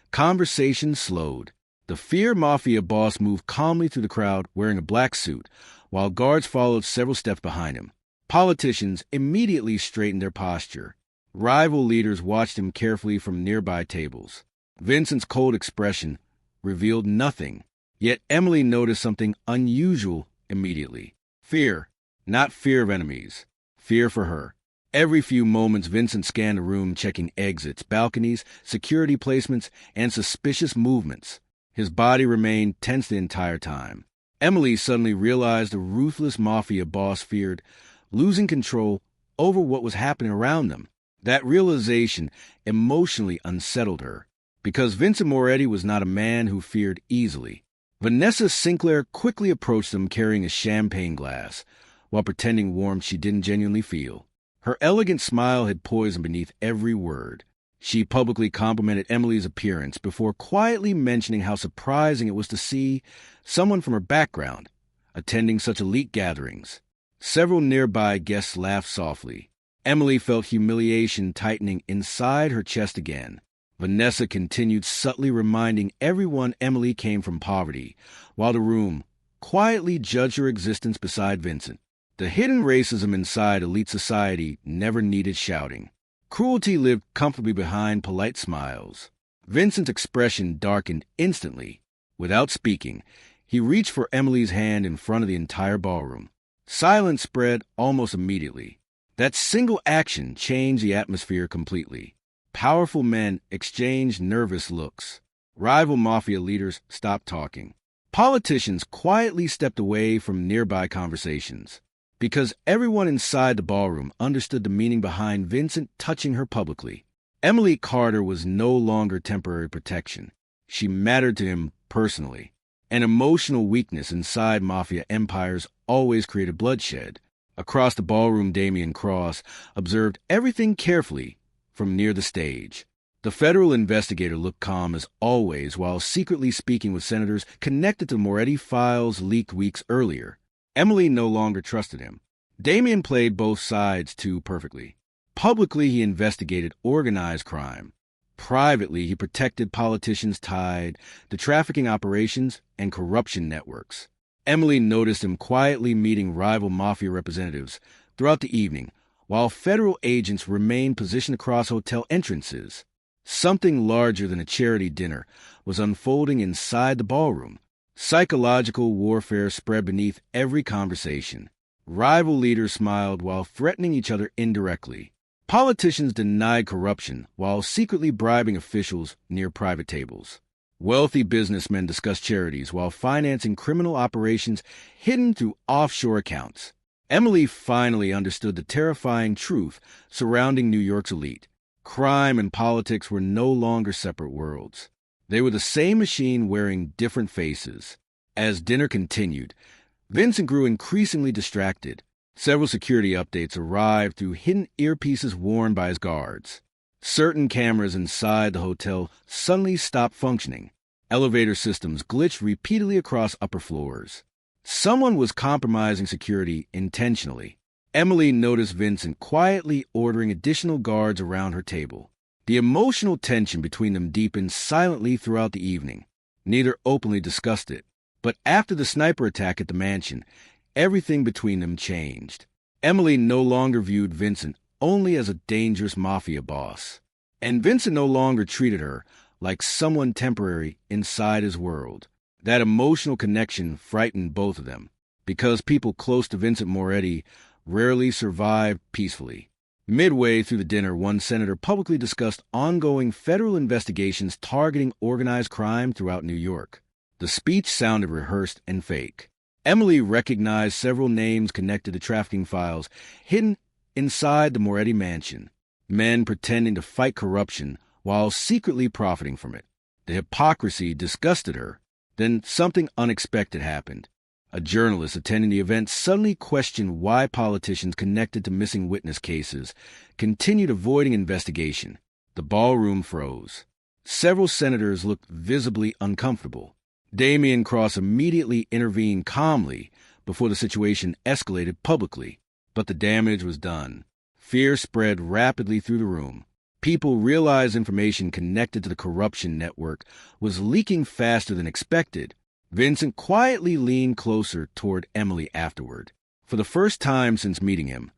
conversation slowed. The Fear Mafia boss moved calmly through the crowd wearing a black suit, while guards followed several steps behind him. Politicians immediately straightened their posture. Rival leaders watched him carefully from nearby tables. Vincent's cold expression revealed nothing. Yet Emily noticed something unusual immediately. Fear. Not fear of enemies. Fear for her. Every few moments, Vincent scanned the room, checking exits, balconies, security placements, and suspicious movements. His body remained tense the entire time. Emily suddenly realized the ruthless mafia boss feared losing control over what was happening around them. That realization emotionally unsettled her, because Vincent Moretti was not a man who feared easily. Vanessa Sinclair quickly approached them carrying a champagne glass, while pretending warmth she didn't genuinely feel. Her elegant smile had poison beneath every word. She publicly complimented Emily's appearance before quietly mentioning how surprising it was to see someone from her background attending such elite gatherings. Several nearby guests laughed softly. Emily felt humiliation tightening inside her chest again. Vanessa continued subtly reminding everyone Emily came from poverty, while the room quietly judged her existence beside Vincent. The hidden racism inside elite society never needed shouting. Cruelty lived comfortably behind polite smiles. Vincent's expression darkened instantly. Without speaking, he reached for Emily's hand in front of the entire ballroom. Silence spread almost immediately. That single action changed the atmosphere completely. Powerful men exchanged nervous looks. Rival mafia leaders stopped talking. Politicians quietly stepped away from nearby conversations. Because everyone inside the ballroom understood the meaning behind Vincent touching her publicly. Emily Carter was no longer temporary protection. She mattered to him personally. An emotional weakness inside mafia empires always created bloodshed. Across the ballroom, Damian Cross observed everything carefully from near the stage. The federal investigator looked calm as always while secretly speaking with senators connected to Moretti files leaked weeks earlier. Emily no longer trusted him. Damian played both sides too perfectly. Publicly, he investigated organized crime. Privately, he protected politicians tied to trafficking operations and corruption networks. Emily noticed him quietly meeting rival mafia representatives throughout the evening, while federal agents remained positioned across hotel entrances. Something larger than a charity dinner was unfolding inside the ballroom. Psychological warfare spread beneath every conversation. Rival leaders smiled while threatening each other indirectly. Politicians denied corruption while secretly bribing officials near private tables. Wealthy businessmen discussed charities while financing criminal operations hidden through offshore accounts. Emily finally understood the terrifying truth surrounding New York's elite. Crime and politics were no longer separate worlds. They were the same machine wearing different faces. As dinner continued, Vincent grew increasingly distracted. Several security updates arrived through hidden earpieces worn by his guards. Certain cameras inside the hotel suddenly stopped functioning. Elevator systems glitched repeatedly across upper floors. Someone was compromising security intentionally. Emily noticed Vincent quietly ordering additional guards around her table. The emotional tension between them deepened silently throughout the evening. Neither openly discussed it. But after the sniper attack at the mansion, everything between them changed. Emily no longer viewed Vincent only as a dangerous mafia boss. And Vincent no longer treated her like someone temporary inside his world. That emotional connection frightened both of them, because people close to Vincent Moretti rarely survived peacefully. Midway through the dinner, one senator publicly discussed ongoing federal investigations targeting organized crime throughout New York. The speech sounded rehearsed and fake. Emily recognized several names connected to trafficking files hidden inside the Moretti mansion. Men pretending to fight corruption while secretly profiting from it. The hypocrisy disgusted her. Then something unexpected happened. A journalist attending the event suddenly questioned why politicians connected to missing witness cases continued avoiding investigation. The ballroom froze. Several senators looked visibly uncomfortable. Damian Cross immediately intervened calmly before the situation escalated publicly. But the damage was done. Fear spread rapidly through the room. People realized information connected to the corruption network was leaking faster than expected. Vincent quietly leaned closer toward Emily afterward. For the first time since meeting him,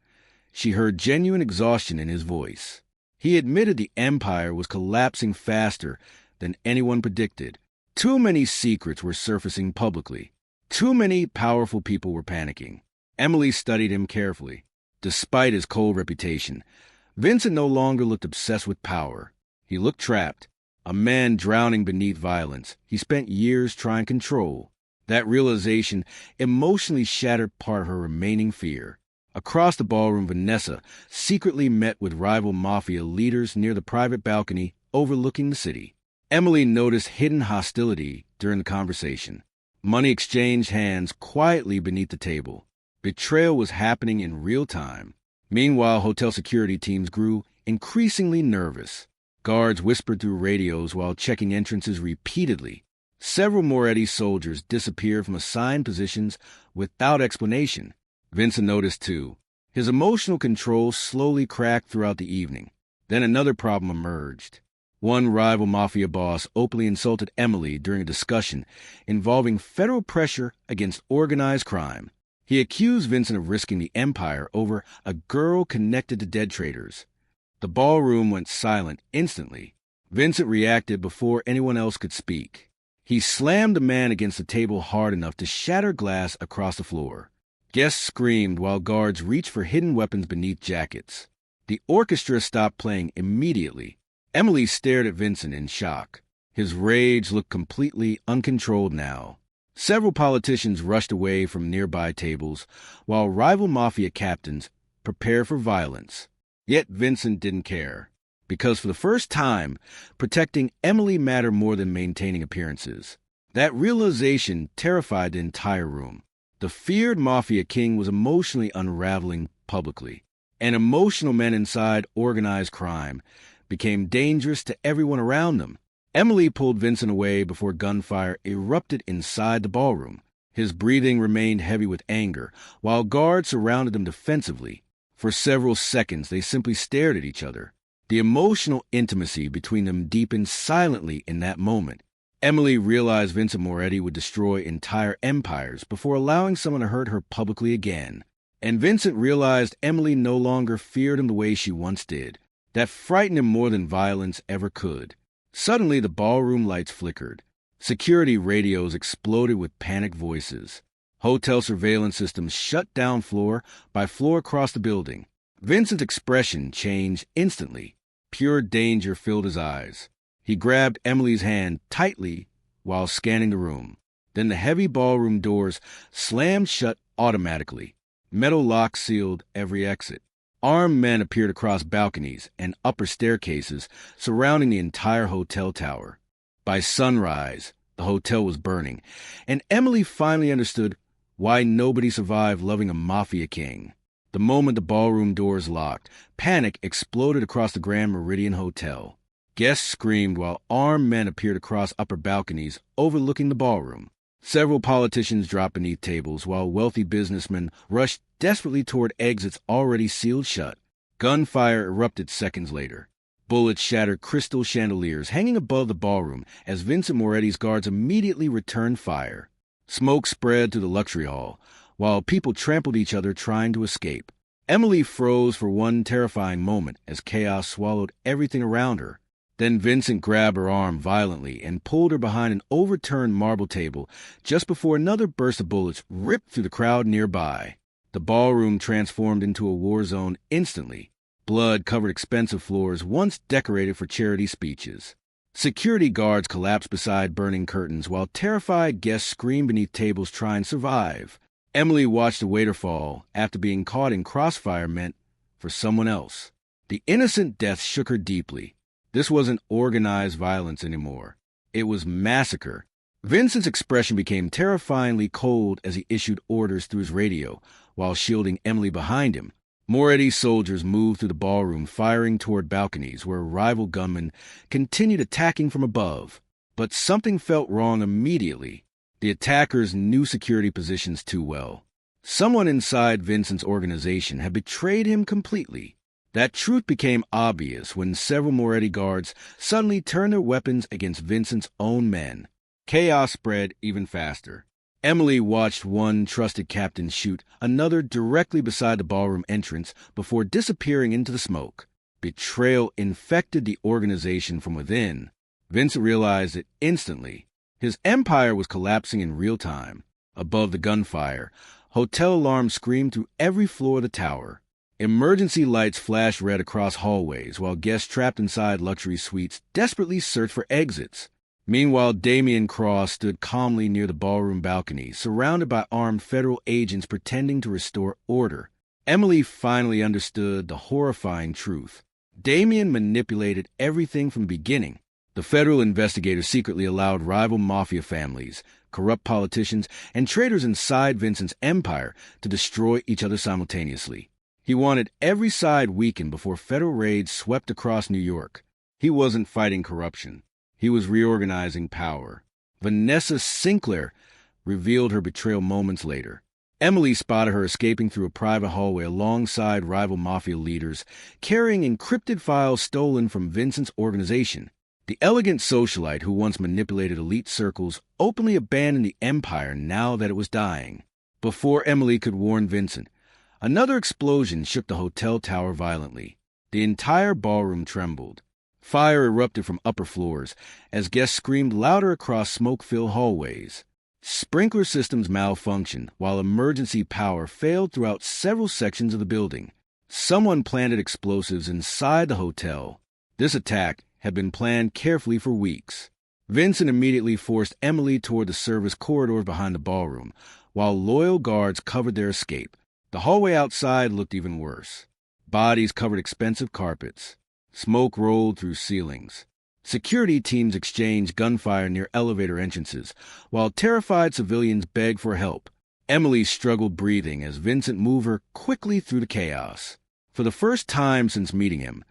she heard genuine exhaustion in his voice. He admitted the empire was collapsing faster than anyone predicted. Too many secrets were surfacing publicly. Too many powerful people were panicking. Emily studied him carefully. Despite his cold reputation, Vincent no longer looked obsessed with power. He looked trapped, a man drowning beneath violence he spent years trying to control. That realization emotionally shattered part of her remaining fear. Across the ballroom, Vanessa secretly met with rival mafia leaders near the private balcony overlooking the city. Emily noticed hidden hostility during the conversation. Money exchanged hands quietly beneath the table. Betrayal was happening in real time. Meanwhile, hotel security teams grew increasingly nervous. Guards whispered through radios while checking entrances repeatedly. Several Moretti soldiers disappeared from assigned positions without explanation. Vincent noticed too. His emotional control slowly cracked throughout the evening. Then another problem emerged. One rival mafia boss openly insulted Emily during a discussion involving federal pressure against organized crime. He accused Vincent of risking the empire over a girl connected to dead traitors. The ballroom went silent instantly. Vincent reacted before anyone else could speak. He slammed the man against the table hard enough to shatter glass across the floor. Guests screamed while guards reached for hidden weapons beneath jackets. The orchestra stopped playing immediately. Emily stared at Vincent in shock. His rage looked completely uncontrolled now. Several politicians rushed away from nearby tables, while rival mafia captains prepared for violence. Yet Vincent didn't care, because for the first time, protecting Emily mattered more than maintaining appearances. That realization terrified the entire room. The feared mafia king was emotionally unraveling publicly. And emotional men inside organized crime became dangerous to everyone around them. Emily pulled Vincent away before gunfire erupted inside the ballroom. His breathing remained heavy with anger, while guards surrounded him defensively. For several seconds, they simply stared at each other. The emotional intimacy between them deepened silently in that moment. Emily realized Vincent Moretti would destroy entire empires before allowing someone to hurt her publicly again. And Vincent realized Emily no longer feared him the way she once did. That frightened him more than violence ever could. Suddenly, the ballroom lights flickered. Security radios exploded with panicked voices. Hotel surveillance systems shut down floor by floor across the building. Vincent's expression changed instantly. Pure danger filled his eyes. He grabbed Emily's hand tightly while scanning the room. Then the heavy ballroom doors slammed shut automatically. Metal locks sealed every exit. Armed men appeared across balconies and upper staircases surrounding the entire hotel tower. By sunrise, the hotel was burning, and Emily finally understood why nobody survived loving a mafia king. The moment the ballroom doors locked, panic exploded across the Grand Meridian Hotel. Guests screamed while armed men appeared across upper balconies overlooking the ballroom. Several politicians dropped beneath tables, while wealthy businessmen rushed desperately toward exits already sealed shut. Gunfire erupted seconds later. Bullets shattered crystal chandeliers hanging above the ballroom as Vincent Moretti's guards immediately returned fire. Smoke spread through the luxury hall, while people trampled each other trying to escape. Emily froze for one terrifying moment as chaos swallowed everything around her. Then Vincent grabbed her arm violently and pulled her behind an overturned marble table just before another burst of bullets ripped through the crowd nearby. The ballroom transformed into a war zone instantly. Blood covered expensive floors once decorated for charity speeches. Security guards collapsed beside burning curtains while terrified guests screamed beneath tables trying to survive. Emily watched a waiter fall after being caught in crossfire meant for someone else. The innocent death shook her deeply. This wasn't organized violence anymore. It was massacre. Vincent's expression became terrifyingly cold as he issued orders through his radio while shielding Emily behind him. Moretti's soldiers moved through the ballroom, firing toward balconies where rival gunmen continued attacking from above. But something felt wrong immediately. The attackers knew security positions too well. Someone inside Vincent's organization had betrayed him completely. That truth became obvious when several Moretti guards suddenly turned their weapons against Vincent's own men. Chaos spread even faster. Emily watched one trusted captain shoot another directly beside the ballroom entrance before disappearing into the smoke. Betrayal infected the organization from within. Vincent realized it instantly. His empire was collapsing in real time. Above the gunfire, hotel alarms screamed through every floor of the tower. Emergency lights flashed red across hallways while guests trapped inside luxury suites desperately searched for exits. Meanwhile, Damian Cross stood calmly near the ballroom balcony, surrounded by armed federal agents pretending to restore order. Emily finally understood the horrifying truth. Damian manipulated everything from the beginning. The federal investigators secretly allowed rival mafia families, corrupt politicians, and traitors inside Vincent's empire to destroy each other simultaneously. He wanted every side weakened before federal raids swept across New York. He wasn't fighting corruption. He was reorganizing power. Vanessa Sinclair revealed her betrayal moments later. Emily spotted her escaping through a private hallway alongside rival Mafia leaders, carrying encrypted files stolen from Vincent's organization. The elegant socialite who once manipulated elite circles openly abandoned the empire now that it was dying. Before Emily could warn Vincent, another explosion shook the hotel tower violently. The entire ballroom trembled. Fire erupted from upper floors as guests screamed louder across smoke-filled hallways. Sprinkler systems malfunctioned while emergency power failed throughout several sections of the building. Someone planted explosives inside the hotel. This attack had been planned carefully for weeks. Vincent immediately forced Emily toward the service corridors behind the ballroom, while loyal guards covered their escape. The hallway outside looked even worse. Bodies covered expensive carpets. Smoke rolled through ceilings. Security teams exchanged gunfire near elevator entrances, while terrified civilians begged for help. Emily struggled breathing as Vincent moved her quickly through the chaos. For the first time since meeting him,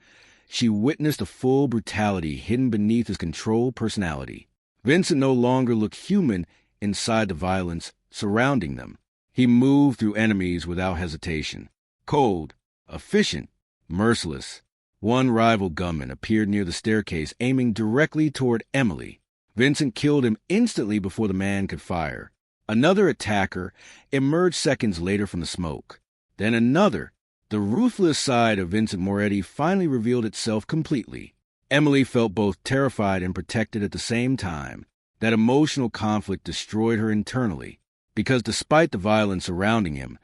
she witnessed the full brutality hidden beneath his controlled personality. Vincent no longer looked human inside the violence surrounding them. He moved through enemies without hesitation. Cold, efficient, merciless. One rival gunman appeared near the staircase, aiming directly toward Emily. Vincent killed him instantly before the man could fire. Another attacker emerged seconds later from the smoke. Then another. The ruthless side of Vincent Moretti finally revealed itself completely. Emily felt both terrified and protected at the same time. That emotional conflict destroyed her internally, because despite the violence surrounding him,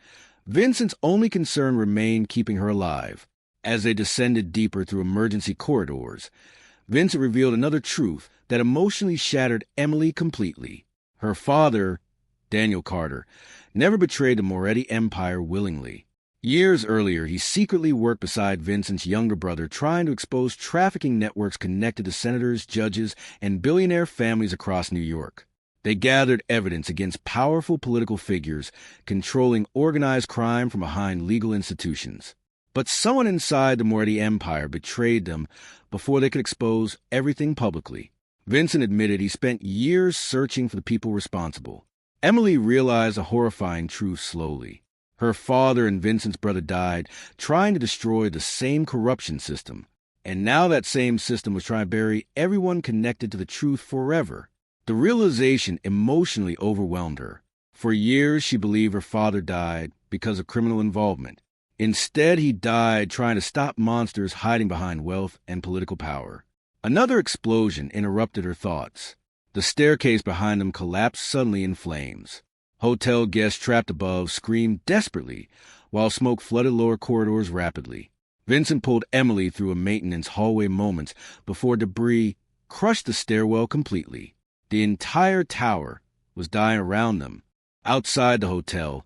Vincent's only concern remained keeping her alive. As they descended deeper through emergency corridors, Vincent revealed another truth that emotionally shattered Emily completely. Her father, Daniel Carter, never betrayed the Moretti Empire willingly. Years earlier, he secretly worked beside Vincent's younger brother, trying to expose trafficking networks connected to senators, judges, and billionaire families across New York. They gathered evidence against powerful political figures controlling organized crime from behind legal institutions. But someone inside the Moretti Empire betrayed them before they could expose everything publicly. Vincent admitted he spent years searching for the people responsible. Emily realized a horrifying truth slowly. Her father and Vincent's brother died trying to destroy the same corruption system. And now that same system was trying to bury everyone connected to the truth forever. The realization emotionally overwhelmed her. For years, she believed her father died because of criminal involvement. Instead, he died trying to stop monsters hiding behind wealth and political power. Another explosion interrupted her thoughts. The staircase behind them collapsed suddenly in flames. Hotel guests trapped above screamed desperately, while smoke flooded lower corridors rapidly. Vincent pulled Emily through a maintenance hallway moments before debris crushed the stairwell completely. The entire tower was dying around them. Outside the hotel,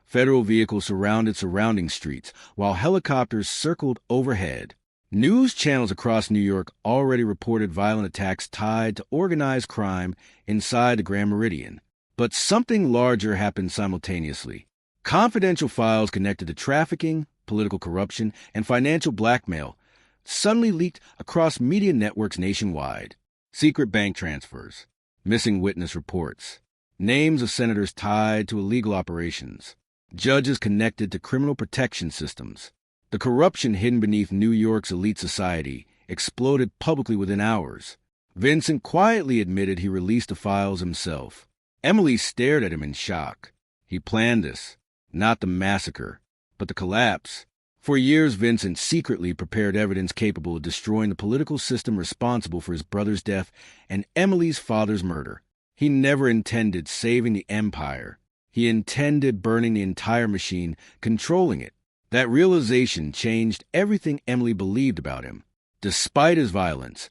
federal vehicles surrounded surrounding streets, while helicopters circled overhead. News channels across New York already reported violent attacks tied to organized crime inside the Grand Meridian. But something larger happened simultaneously. Confidential files connected to trafficking, political corruption, and financial blackmail suddenly leaked across media networks nationwide. Secret bank transfers, missing witness reports, names of senators tied to illegal operations, judges connected to criminal protection systems. The corruption hidden beneath New York's elite society exploded publicly within hours. Vincent quietly admitted he released the files himself. Emily stared at him in shock. He planned this, not the massacre, but the collapse. For years, Vincent secretly prepared evidence capable of destroying the political system responsible for his brother's death and Emily's father's murder. He never intended saving the empire. He intended burning the entire machine, controlling it. That realization changed everything Emily believed about him. Despite his violence,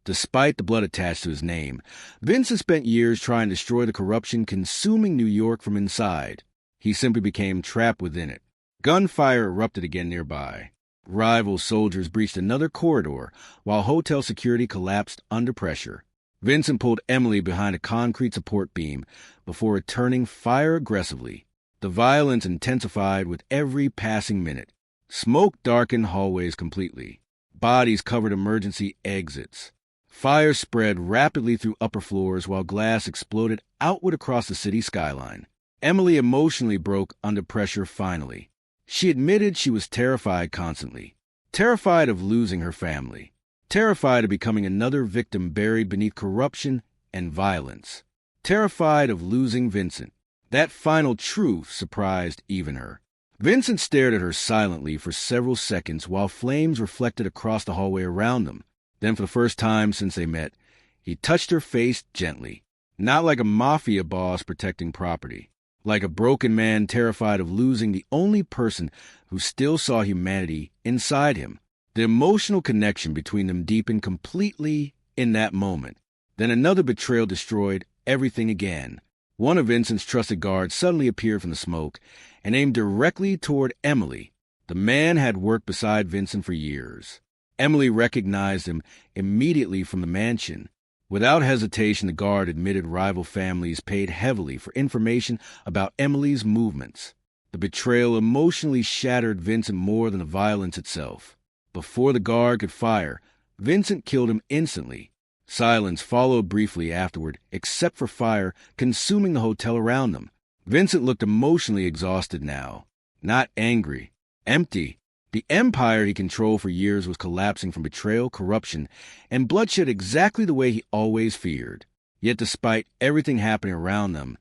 despite the blood attached to his name, Vincent spent years trying to destroy the corruption consuming New York from inside. He simply became trapped within it. Gunfire erupted again nearby. Rival soldiers breached another corridor, while hotel security collapsed under pressure. Vincent pulled Emily behind a concrete support beam before returning fire aggressively. The violence intensified with every passing minute. Smoke darkened hallways completely. Bodies covered emergency exits. Fire spread rapidly through upper floors while glass exploded outward across the city skyline. Emily emotionally broke under pressure finally. She admitted she was terrified constantly. Terrified of losing her family. Terrified of becoming another victim buried beneath corruption and violence. Terrified of losing Vincent. That final truth surprised even her. Vincent stared at her silently for several seconds while flames reflected across the hallway around them. Then, for the first time since they met, he touched her face gently. Not like a mafia boss protecting property. Like a broken man terrified of losing the only person who still saw humanity inside him. The emotional connection between them deepened completely in that moment. Then another betrayal destroyed everything again. One of Vincent's trusted guards suddenly appeared from the smoke and aimed directly toward Emily. The man had worked beside Vincent for years. Emily recognized him immediately from the mansion. Without hesitation, the guard admitted rival families paid heavily for information about Emily's movements. The betrayal emotionally shattered Vincent more than the violence itself. Before the guard could fire, Vincent killed him instantly. Silence followed briefly afterward, except for fire consuming the hotel around them. Vincent looked emotionally exhausted now. Not angry. Empty. The empire he controlled for years was collapsing from betrayal, corruption, and bloodshed exactly the way he always feared. Yet despite everything happening around them,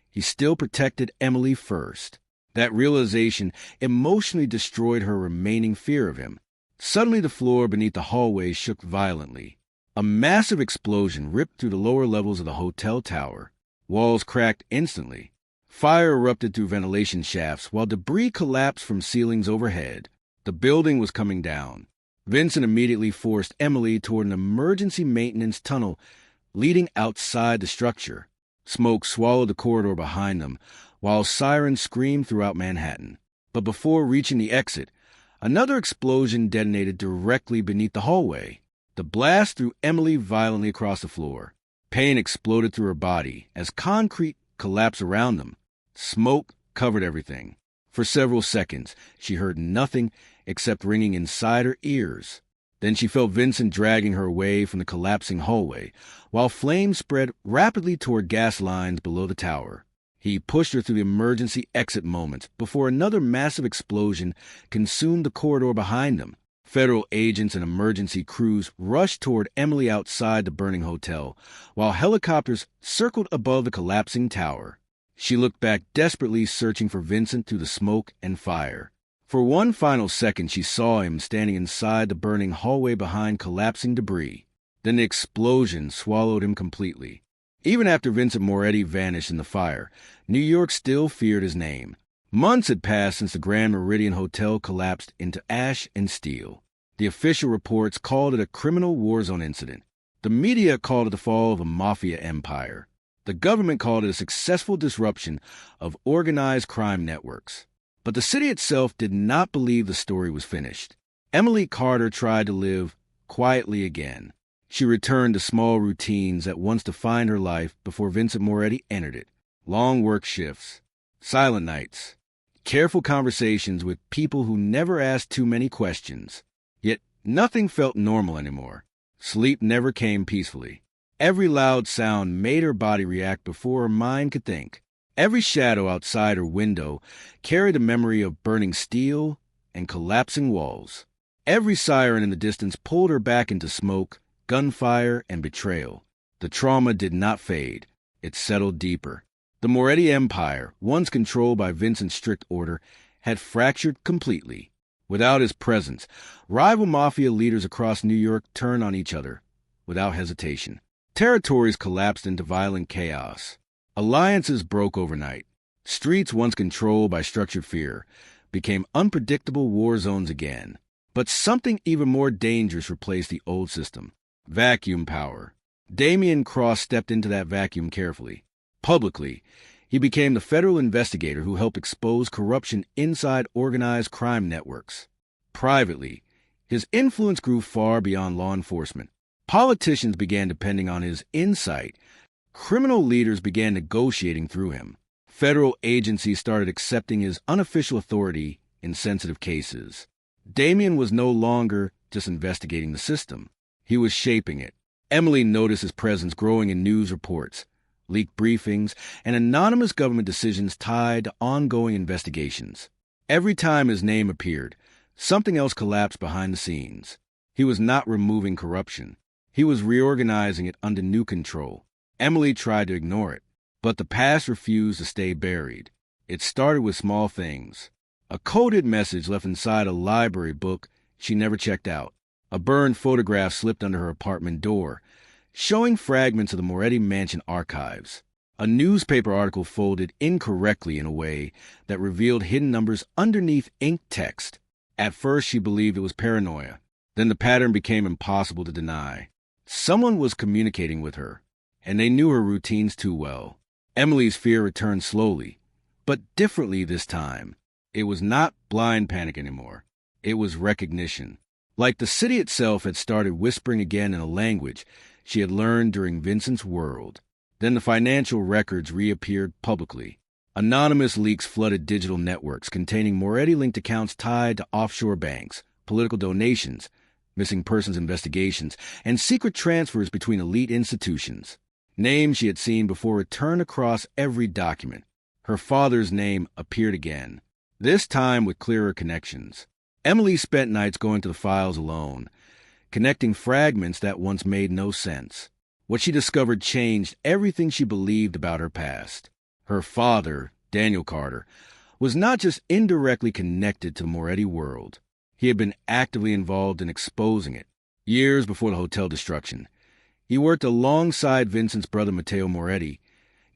he still protected Emily first. That realization emotionally destroyed her remaining fear of him. Suddenly the floor beneath the hallway shook violently. A massive explosion ripped through the lower levels of the hotel tower. Walls cracked instantly. Fire erupted through ventilation shafts while debris collapsed from ceilings overhead. The building was coming down. Vincent immediately forced Emily toward an emergency maintenance tunnel leading outside the structure. Smoke swallowed the corridor behind them, while sirens screamed throughout Manhattan. But before reaching the exit, another explosion detonated directly beneath the hallway. The blast threw Emily violently across the floor. Pain exploded through her body as concrete collapsed around them. Smoke covered everything. For several seconds, she heard nothing except ringing inside her ears. Then she felt Vincent dragging her away from the collapsing hallway, while flames spread rapidly toward gas lines below the tower. He pushed her through the emergency exit moments before another massive explosion consumed the corridor behind them. Federal agents and emergency crews rushed toward Emily outside the burning hotel, while helicopters circled above the collapsing tower. She looked back desperately, searching for Vincent through the smoke and fire. For one final second, she saw him standing inside the burning hallway behind collapsing debris. Then the explosion swallowed him completely. Even after Vincent Moretti vanished in the fire, New York still feared his name. Months had passed since the Grand Meridian Hotel collapsed into ash and steel. The official reports called it a criminal war zone incident. The media called it the fall of a mafia empire. The government called it a successful disruption of organized crime networks. But the city itself did not believe the story was finished. Emily Carter tried to live quietly again. She returned to small routines that once defined her life before Vincent Moretti entered it. Long work shifts, silent nights, careful conversations with people who never asked too many questions. Yet nothing felt normal anymore. Sleep never came peacefully. Every loud sound made her body react before her mind could think. Every shadow outside her window carried a memory of burning steel and collapsing walls. Every siren in the distance pulled her back into smoke, gunfire, and betrayal. The trauma did not fade. It settled deeper. The Moretti Empire, once controlled by Vincent's strict order, had fractured completely. Without his presence, rival mafia leaders across New York turned on each other without hesitation. Territories collapsed into violent chaos. Alliances broke overnight. Streets once controlled by structured fear became unpredictable war zones again. But something even more dangerous replaced the old system. Vacuum power. Damian Cross stepped into that vacuum carefully. Publicly, he became the federal investigator who helped expose corruption inside organized crime networks. Privately, his influence grew far beyond law enforcement. Politicians began depending on his insight. Criminal leaders began negotiating through him. Federal agencies started accepting his unofficial authority in sensitive cases. Damian was no longer just investigating the system. He was shaping it. Emily noticed his presence growing in news reports. leaked briefings, and anonymous government decisions tied to ongoing investigations. Every time his name appeared, something else collapsed behind the scenes. He was not removing corruption. He was reorganizing it under new control. Emily tried to ignore it, but the past refused to stay buried. It started with small things. A coded message left inside a library book she never checked out. A burned photograph slipped under her apartment door, showing fragments of the Moretti Mansion archives. A newspaper article folded incorrectly in a way that revealed hidden numbers underneath ink text. At first, she believed it was paranoia. Then the pattern became impossible to deny. Someone was communicating with her, and they knew her routines too well. Emily's fear returned slowly, but differently this time. It was not blind panic anymore. It was recognition. Like the city itself had started whispering again in a language she had learned during Vincent's world. Then the financial records reappeared publicly. Anonymous leaks flooded digital networks containing Moretti-linked accounts tied to offshore banks, political donations, missing persons investigations, and secret transfers between elite institutions. Names she had seen before returned across every document. Her father's name appeared again, this time with clearer connections. Emily spent nights going to the files alone, connecting fragments that once made no sense. What she discovered changed everything she believed about her past. Her father, Daniel Carter, was not just indirectly connected to the Moretti world. He had been actively involved in exposing it. Years before the hotel destruction, he worked alongside Vincent's brother Matteo Moretti,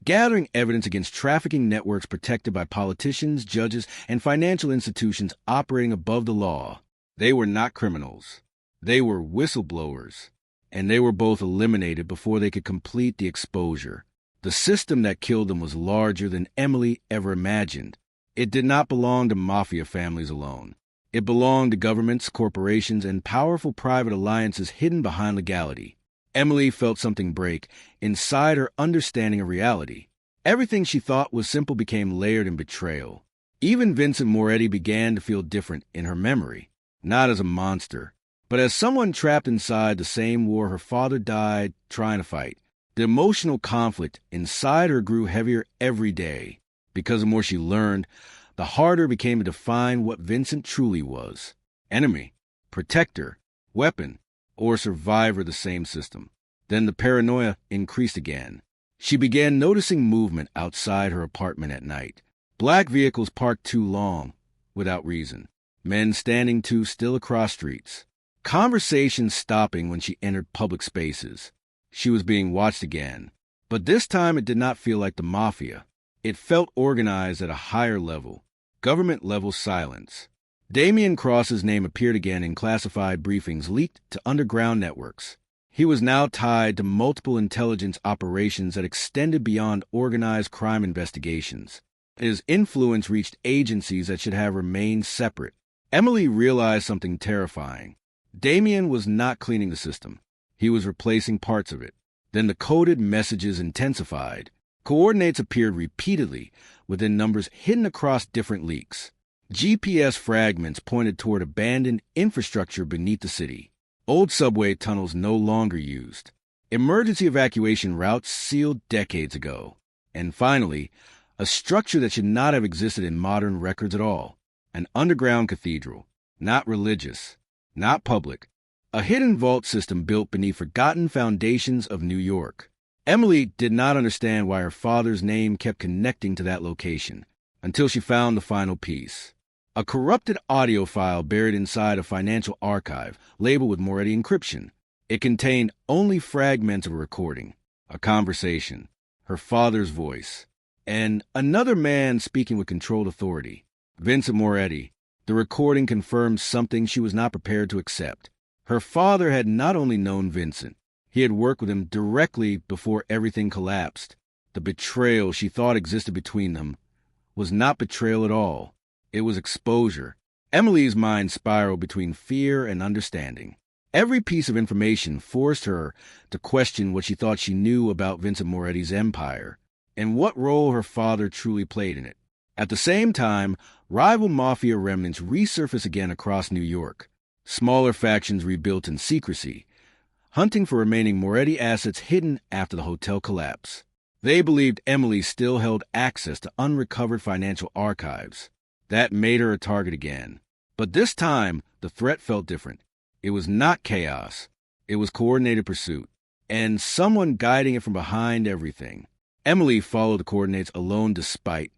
gathering evidence against trafficking networks protected by politicians, judges, and financial institutions operating above the law. They were not criminals. They were whistleblowers, and they were both eliminated before they could complete the exposure. The system that killed them was larger than Emily ever imagined. It did not belong to mafia families alone. It belonged to governments, corporations, and powerful private alliances hidden behind legality. Emily felt something break inside her understanding of reality. Everything she thought was simple became layered in betrayal. Even Vincent Moretti began to feel different in her memory, not as a monster, but as someone trapped inside the same war her father died trying to fight. The emotional conflict inside her grew heavier every day. Because the more she learned, the harder it became to define what Vincent truly was. Enemy, protector, weapon, or survivor of the same system. Then the paranoia increased again. She began noticing movement outside her apartment at night. Black vehicles parked too long, without reason. Men standing too still across streets. Conversations stopping when she entered public spaces. She was being watched again. But this time it did not feel like the mafia. It felt organized at a higher level. Government-level silence. Damian Cross's name appeared again in classified briefings leaked to underground networks. He was now tied to multiple intelligence operations that extended beyond organized crime investigations. His influence reached agencies that should have remained separate. Emily realized something terrifying. Damian was not cleaning the system. He was replacing parts of it. Then the coded messages intensified. Coordinates appeared repeatedly within numbers hidden across different leaks. GPS fragments pointed toward abandoned infrastructure beneath the city. Old subway tunnels no longer used. Emergency evacuation routes sealed decades ago. And finally, a structure that should not have existed in modern records at all. An underground cathedral. Not religious. Not public. A hidden vault system built beneath forgotten foundations of New York. Emily did not understand why her father's name kept connecting to that location, until she found the final piece. A corrupted audio file buried inside a financial archive, labeled with Moretti encryption. It contained only fragments of a recording, a conversation, her father's voice, and another man speaking with controlled authority. Vincent Moretti. The recording confirmed something she was not prepared to accept. Her father had not only known Vincent, he had worked with him directly before everything collapsed. The betrayal she thought existed between them was not betrayal at all. It was exposure. Emily's mind spiraled between fear and understanding. Every piece of information forced her to question what she thought she knew about Vincent Moretti's empire, and what role her father truly played in it. At the same time, rival mafia remnants resurfaced again across New York. Smaller factions rebuilt in secrecy, hunting for remaining Moretti assets hidden after the hotel collapse. They believed Emily still held access to unrecovered financial archives. That made her a target again. But this time, the threat felt different. It was not chaos. It was coordinated pursuit, and someone guiding it from behind everything. Emily followed the coordinates alone despite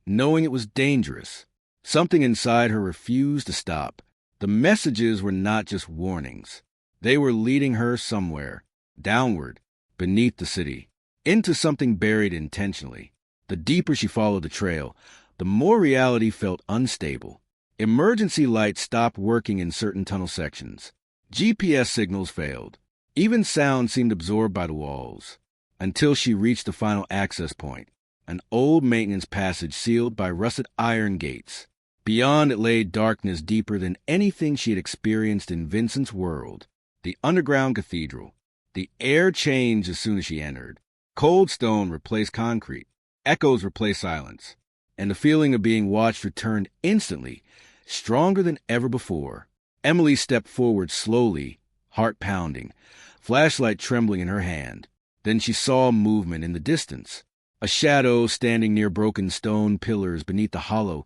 knowing it was dangerous. Something inside her refused to stop. The messages were not just warnings. They were leading her somewhere, downward, beneath the city, into something buried intentionally. The deeper she followed the trail, the more reality felt unstable. Emergency lights stopped working in certain tunnel sections. GPS signals failed. Even sound seemed absorbed by the walls. Until she reached the final access point, an old maintenance passage sealed by rusted iron gates. Beyond it lay darkness deeper than anything she had experienced in Vincent's world. The underground cathedral. The air changed as soon as she entered. Cold stone replaced concrete. Echoes replaced silence. And the feeling of being watched returned instantly, stronger than ever before. Emily stepped forward slowly, heart pounding, flashlight trembling in her hand. Then she saw movement in the distance. A shadow standing near broken stone pillars beneath the hollow,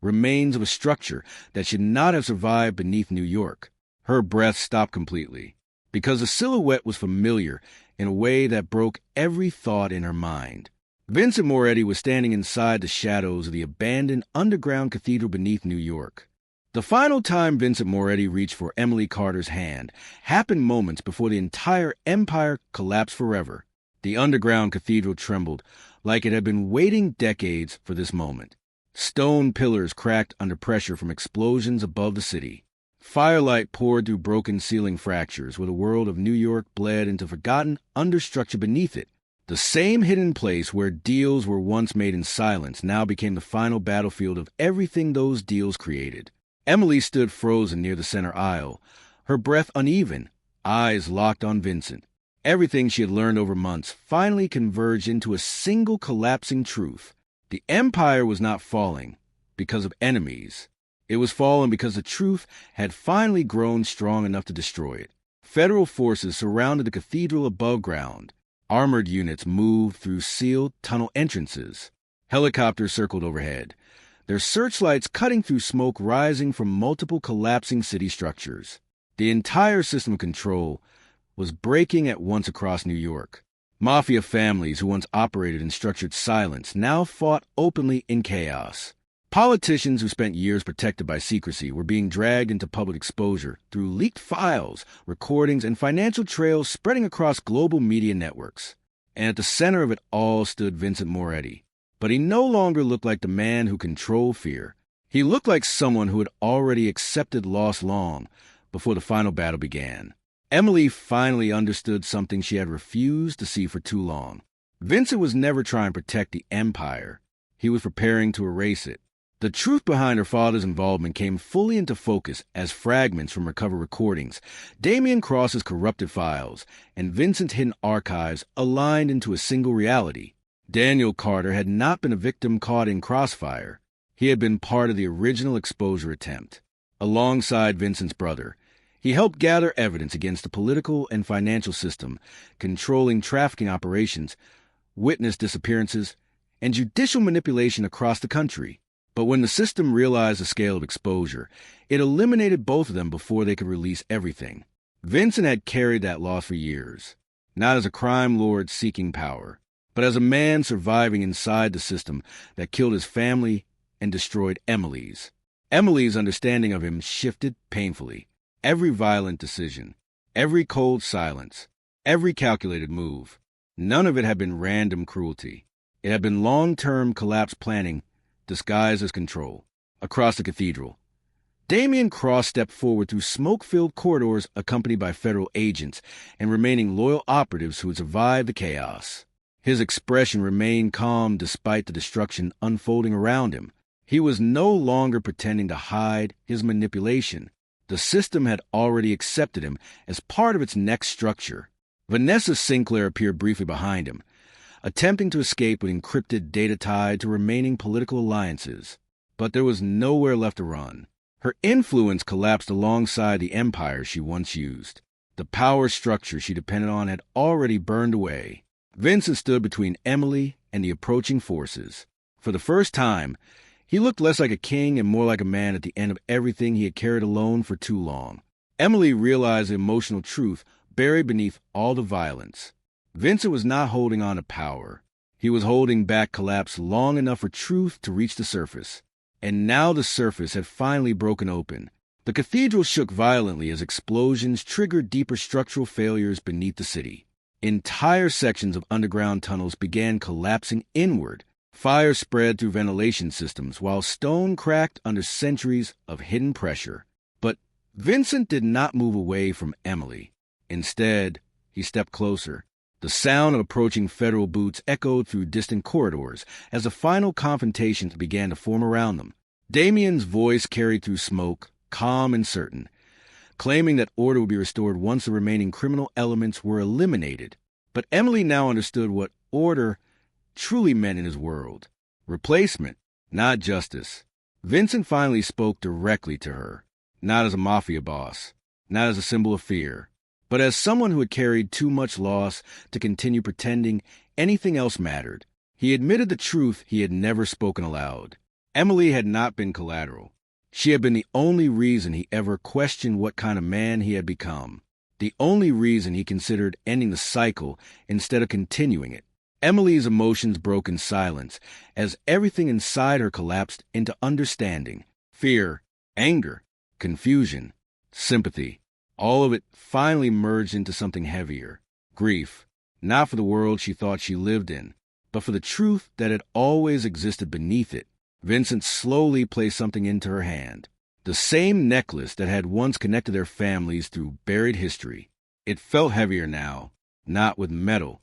remains of a structure that should not have survived beneath New York. Her breath stopped completely, because the silhouette was familiar in a way that broke every thought in her mind. Vincent Moretti was standing inside the shadows of the abandoned underground cathedral beneath New York. The final time Vincent Moretti reached for Emily Carter's hand happened moments before the entire empire collapsed forever. The underground cathedral trembled, like it had been waiting decades for this moment. Stone pillars cracked under pressure from explosions above the city. Firelight poured through broken ceiling fractures where the world of New York bled into forgotten understructure beneath it. The same hidden place where deals were once made in silence now became the final battlefield of everything those deals created. Emily stood frozen near the center aisle, her breath uneven, eyes locked on Vincent. Everything she had learned over months finally converged into a single collapsing truth. The empire was not falling because of enemies. It was falling because the truth had finally grown strong enough to destroy it. Federal forces surrounded the cathedral above ground. Armored units moved through sealed tunnel entrances. Helicopters circled overhead, their searchlights cutting through smoke rising from multiple collapsing city structures. The entire system of control was breaking at once across New York. Mafia families who once operated in structured silence now fought openly in chaos. Politicians who spent years protected by secrecy were being dragged into public exposure through leaked files, recordings, and financial trails spreading across global media networks. And at the center of it all stood Vincent Moretti. But he no longer looked like the man who controlled fear. He looked like someone who had already accepted loss long before the final battle began. Emily finally understood something she had refused to see for too long. Vincent was never trying to protect the empire. He was preparing to erase it. The truth behind her father's involvement came fully into focus as fragments from recovered recordings, Damian Cross's corrupted files, and Vincent's hidden archives aligned into a single reality. Daniel Carter had not been a victim caught in crossfire. He had been part of the original exposure attempt. Alongside Vincent's brother, he helped gather evidence against the political and financial system, controlling trafficking operations, witness disappearances, and judicial manipulation across the country. But when the system realized the scale of exposure, it eliminated both of them before they could release everything. Vincent had carried that loss for years, not as a crime lord seeking power, but as a man surviving inside the system that killed his family and destroyed Emily's. Emily's understanding of him shifted painfully. Every violent decision, every cold silence, every calculated move, none of it had been random cruelty. It had been long-term collapse planning disguised as control. Across the cathedral, Damian Cross stepped forward through smoke-filled corridors accompanied by federal agents and remaining loyal operatives who had survived the chaos. His expression remained calm despite the destruction unfolding around him. He was no longer pretending to hide his manipulation. The system had already accepted him as part of its next structure. Vanessa Sinclair appeared briefly behind him, attempting to escape with encrypted data tied to remaining political alliances. But there was nowhere left to run. Her influence collapsed alongside the empire she once used. The power structure she depended on had already burned away. Vincent stood between Emily and the approaching forces. For the first time, he looked less like a king and more like a man at the end of everything he had carried alone for too long. Emily realized the emotional truth buried beneath all the violence. Vincent was not holding on to power. He was holding back collapse long enough for truth to reach the surface. And now the surface had finally broken open. The cathedral shook violently as explosions triggered deeper structural failures beneath the city. Entire sections of underground tunnels began collapsing inward. Fire spread through ventilation systems, while stone cracked under centuries of hidden pressure. But Vincent did not move away from Emily. Instead, he stepped closer. The sound of approaching federal boots echoed through distant corridors as the final confrontations began to form around them. Damien's voice carried through smoke, calm and certain, claiming that order would be restored once the remaining criminal elements were eliminated. But Emily now understood what order truly meant in his world. Replacement, not justice. Vincent finally spoke directly to her, not as a mafia boss, not as a symbol of fear, but as someone who had carried too much loss to continue pretending anything else mattered. He admitted the truth he had never spoken aloud. Emily had not been collateral. She had been the only reason he ever questioned what kind of man he had become, the only reason he considered ending the cycle instead of continuing it. Emily's emotions broke in silence as everything inside her collapsed into understanding, fear, anger, confusion, sympathy. All of it finally merged into something heavier, grief, not for the world she thought she lived in, but for the truth that had always existed beneath it. Vincent slowly placed something into her hand, the same necklace that had once connected their families through buried history. It felt heavier now, not with metal,